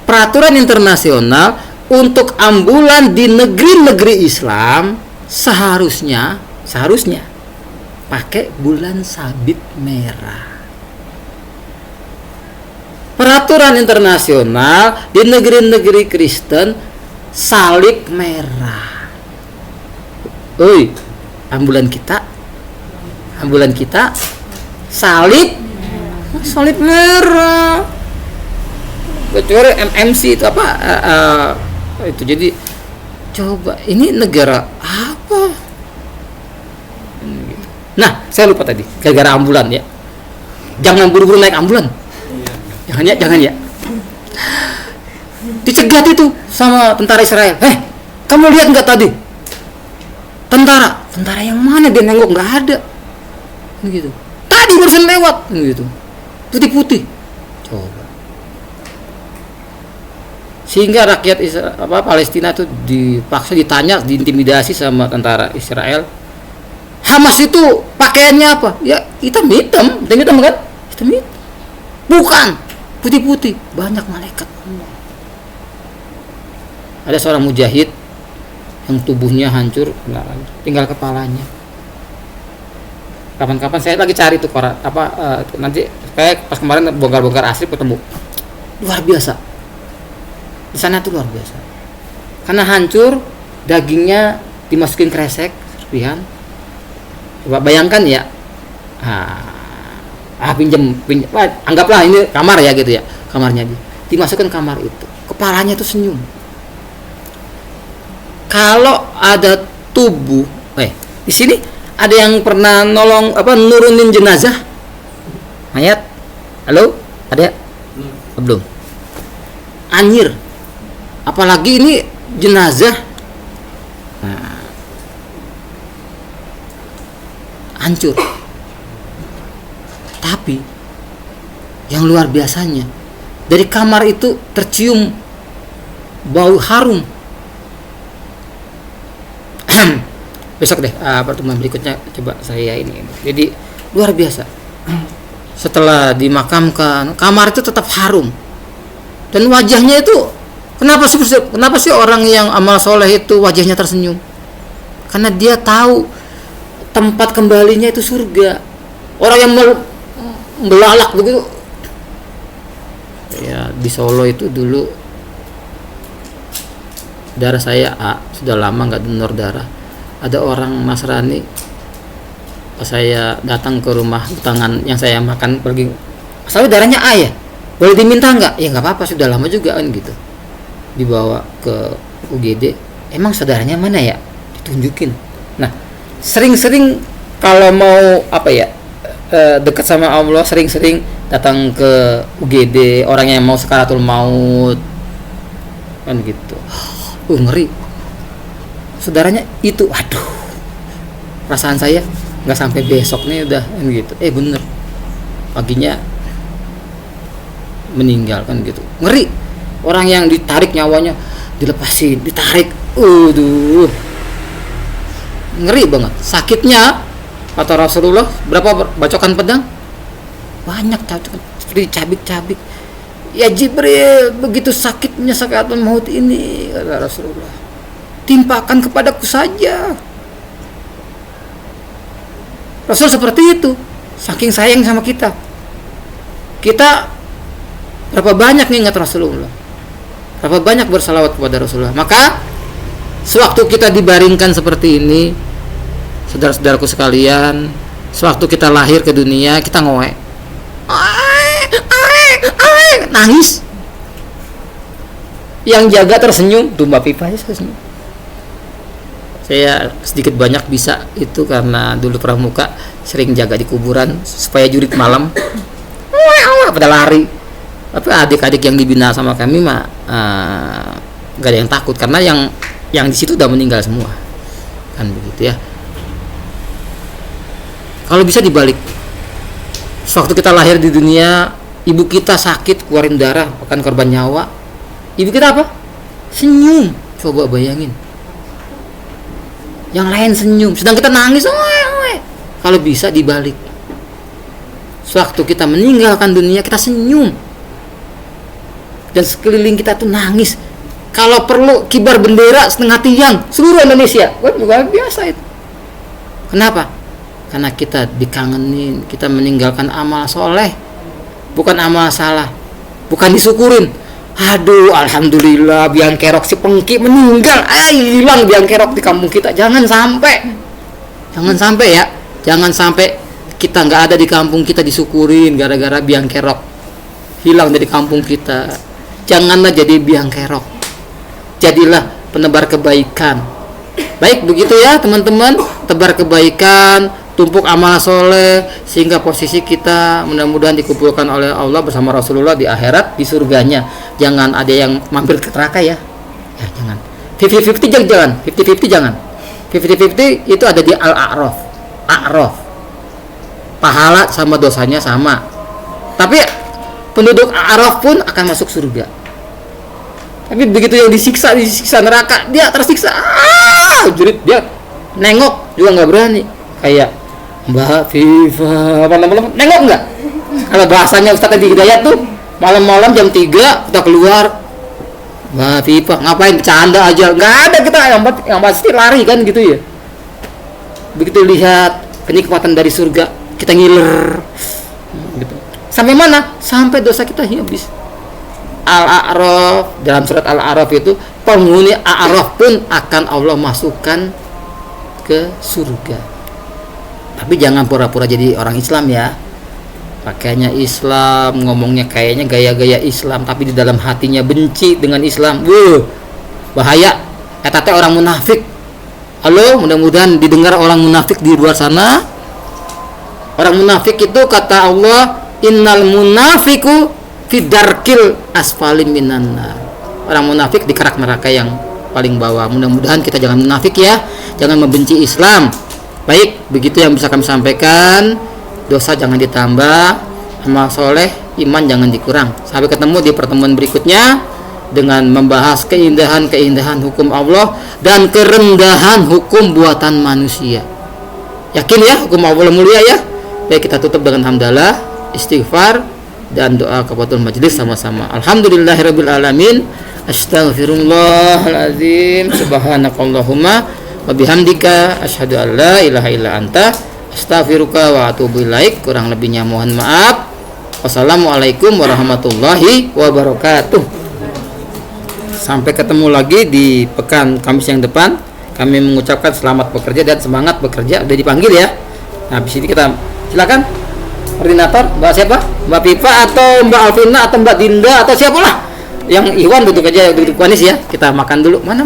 Peraturan internasional untuk ambulan di negeri-negeri Islam seharusnya pakai bulan sabit merah. Peraturan internasional di negeri-negeri Kristen salib merah. Ambulan kita salib merah. Kecuali MMC itu apa? Itu jadi coba ini negara apa? Nah, saya lupa tadi gara-gara ambulan ya. Jangan buru-buru naik ambulan. Jangan ya. Dicegat itu sama tentara Israel. Kamu lihat nggak tadi? Tentara yang mana? Dia nengok nggak ada. Gitu. Tadi barusan lewat. Gitu. Putih-putih. Coba. Sehingga rakyat Palestina itu dipaksa ditanya, diintimidasi sama tentara Israel. Hamas itu pakaiannya apa? Ya hitam kan? Hitam. Bukan, putih-putih, banyak malaikat. Ada seorang mujahid yang tubuhnya hancur, tinggal kepalanya. Kapan-kapan saya lagi cari tuh nanti kayak pas kemarin bongkar-bongkar asli ketemu. Luar biasa. Di sana tuh luar biasa. Karena hancur, dagingnya dimasukin kresek, serpihan. Coba bayangkan ya. Pinjam. Anggaplah ini kamar ya gitu ya. Kamarnya dimasukkan kamar itu. Kepalanya tuh senyum. Kalau ada tubuh, di sini ada yang pernah nurunin jenazah? Mayat? Halo? Ada? Belum. Anjir. Apalagi ini jenazah. Hancur. Tapi yang luar biasanya, dari kamar itu tercium bau harum. Besok deh pertemuan berikutnya coba saya ini. Jadi luar biasa. Setelah dimakamkan, kamar itu tetap harum. Dan wajahnya itu kenapa sih orang yang amal soleh itu wajahnya tersenyum? Karena dia tahu tempat kembalinya itu surga. Orang yang belalak begitu. Ya di Solo itu dulu darah saya sudah lama nggak donor darah. Ada orang Nasrani, pas saya datang ke rumah tangan yang saya makan pergi, saya darahnya A ya, boleh diminta nggak? Ya nggak apa-apa, sudah lama juga kan gitu. Dibawa ke UGD, emang saudaranya mana ya? Ditunjukin. Nah, sering-sering kalau mau dekat sama Allah, sering-sering datang ke UGD, orang yang mau sakaratul maut kan gitu. Ngeri. Saudaranya itu, aduh, perasaan saya nggak sampai besok nih udah kan gitu. Bener, paginya meninggal kan gitu. Ngeri. Orang yang ditarik nyawanya dilepasin, ditarik, ngeri banget. Sakitnya kata Rasulullah berapa bacokan pedang? Banyak, seperti cabik-cabik. ya Jibril, begitu sakitnya sakaratul maut ini, kata Rasulullah, timpakan kepadaku saja. Rasul seperti itu, saking sayang sama kita. Kita berapa banyak ingat Rasulullah, berapa banyak bersalawat kepada Rasulullah. Maka sewaktu kita dibaringkan seperti ini, saudara-saudaraku sekalian, sewaktu kita lahir ke dunia, kita ngoek, nangis. Yang jaga tersenyum, tuh Mbak Pipa ya senyum. Saya sedikit banyak bisa itu karena dulu pramuka sering jaga di kuburan supaya jurit malam, pada lari. Tapi adik-adik yang dibina sama kami mah gak ada yang takut karena yang di situ udah meninggal semua, kan begitu ya. Kalau bisa dibalik, sewaktu kita lahir di dunia, ibu kita sakit keluarin darah, akan korban nyawa, ibu kita apa? Senyum. Coba bayangin, yang lain senyum, sedang kita nangis. Kalau bisa dibalik, sewaktu kita meninggalkan dunia, kita senyum, dan sekeliling kita tuh nangis. Kalau perlu kibar bendera setengah tiang seluruh Indonesia, juga biasa itu. Kenapa? Karena kita dikangenin, kita meninggalkan amal soleh, bukan amal salah, bukan disyukurin. Aduh, alhamdulillah biang kerok si Pengki meninggal, hilang biang kerok di kampung kita. Jangan sampai ya, jangan sampai kita nggak ada di kampung kita disyukurin gara-gara biang kerok hilang dari kampung kita. Janganlah jadi biang kerok, jadilah penebar kebaikan. Baik begitu ya teman-teman, tebar kebaikan, tumpuk amal soleh, sehingga posisi kita mudah-mudahan dikumpulkan oleh Allah bersama Rasulullah di akhirat, di surganya. Jangan ada yang mampir ke neraka ya, jangan 50-50, jangan 50-50, jangan 50-50. Itu ada di Al-A'raf, pahala sama dosanya sama, tapi penduduk A'raf pun akan masuk surga. Tapi begitu yang disiksa neraka, dia tersiksa, jerit, dia nengok juga nggak berani, kayak Mbak Viva, malam-malam nengok nggak? Kalau bahasanya Ustadz Edi Hidayat tuh, malam-malam jam 3 kita keluar, Mbak Viva ngapain, bercanda aja, nggak ada kita, yang pasti lari kan gitu ya. Begitu lihat kenikmatan dari surga, kita ngiler gitu. Sampai mana? Sampai dosa kita habis. Al-A'raf, dalam surat Al-A'raf itu, penghuni A'raf pun akan Allah masukkan ke surga. Tapi jangan pura-pura jadi orang Islam ya, pakainya Islam, ngomongnya kayaknya gaya-gaya Islam, tapi di dalam hatinya benci dengan Islam. Bahaya. Eta teh orang munafik. Halo, mudah-mudahan didengar orang munafik di luar sana. Orang munafik itu kata Allah, innal munafiku fidarkil asfalim minan nar. Orang munafik di kerak neraka yang paling bawah. Mudah-mudahan kita jangan munafik ya, jangan membenci Islam. Baik, begitu yang bisa kami sampaikan. Dosa jangan ditambah, amal soleh, iman jangan dikurang. Sampai ketemu di pertemuan berikutnya dengan membahas keindahan-keindahan hukum Allah dan kerendahan hukum buatan manusia. Yakin ya hukum Allah mulia ya? Baik, kita tutup dengan hamdalah, istighfar, dan doa kafatul majlis sama-sama. Alhamdulillahirabbil alamin. Astaghfirullahalazim. Subhanakallahumma wa bihamdika asyhadu an la ilaha illa anta astaghfiruka wa atubu ilaik. Kurang lebihnya mohon maaf. Wassalamualaikum warahmatullahi wabarakatuh. Sampai ketemu lagi di pekan Kamis yang depan. Kami mengucapkan selamat bekerja dan semangat bekerja. Udah dipanggil ya. Nah, habis ini kita silakan koordinator Mbak siapa? Mbak Pipa atau Mbak Alvina atau Mbak Dinda atau siapalah yang Iwan duduk aja, duduk manis ya. Kita makan dulu. Mana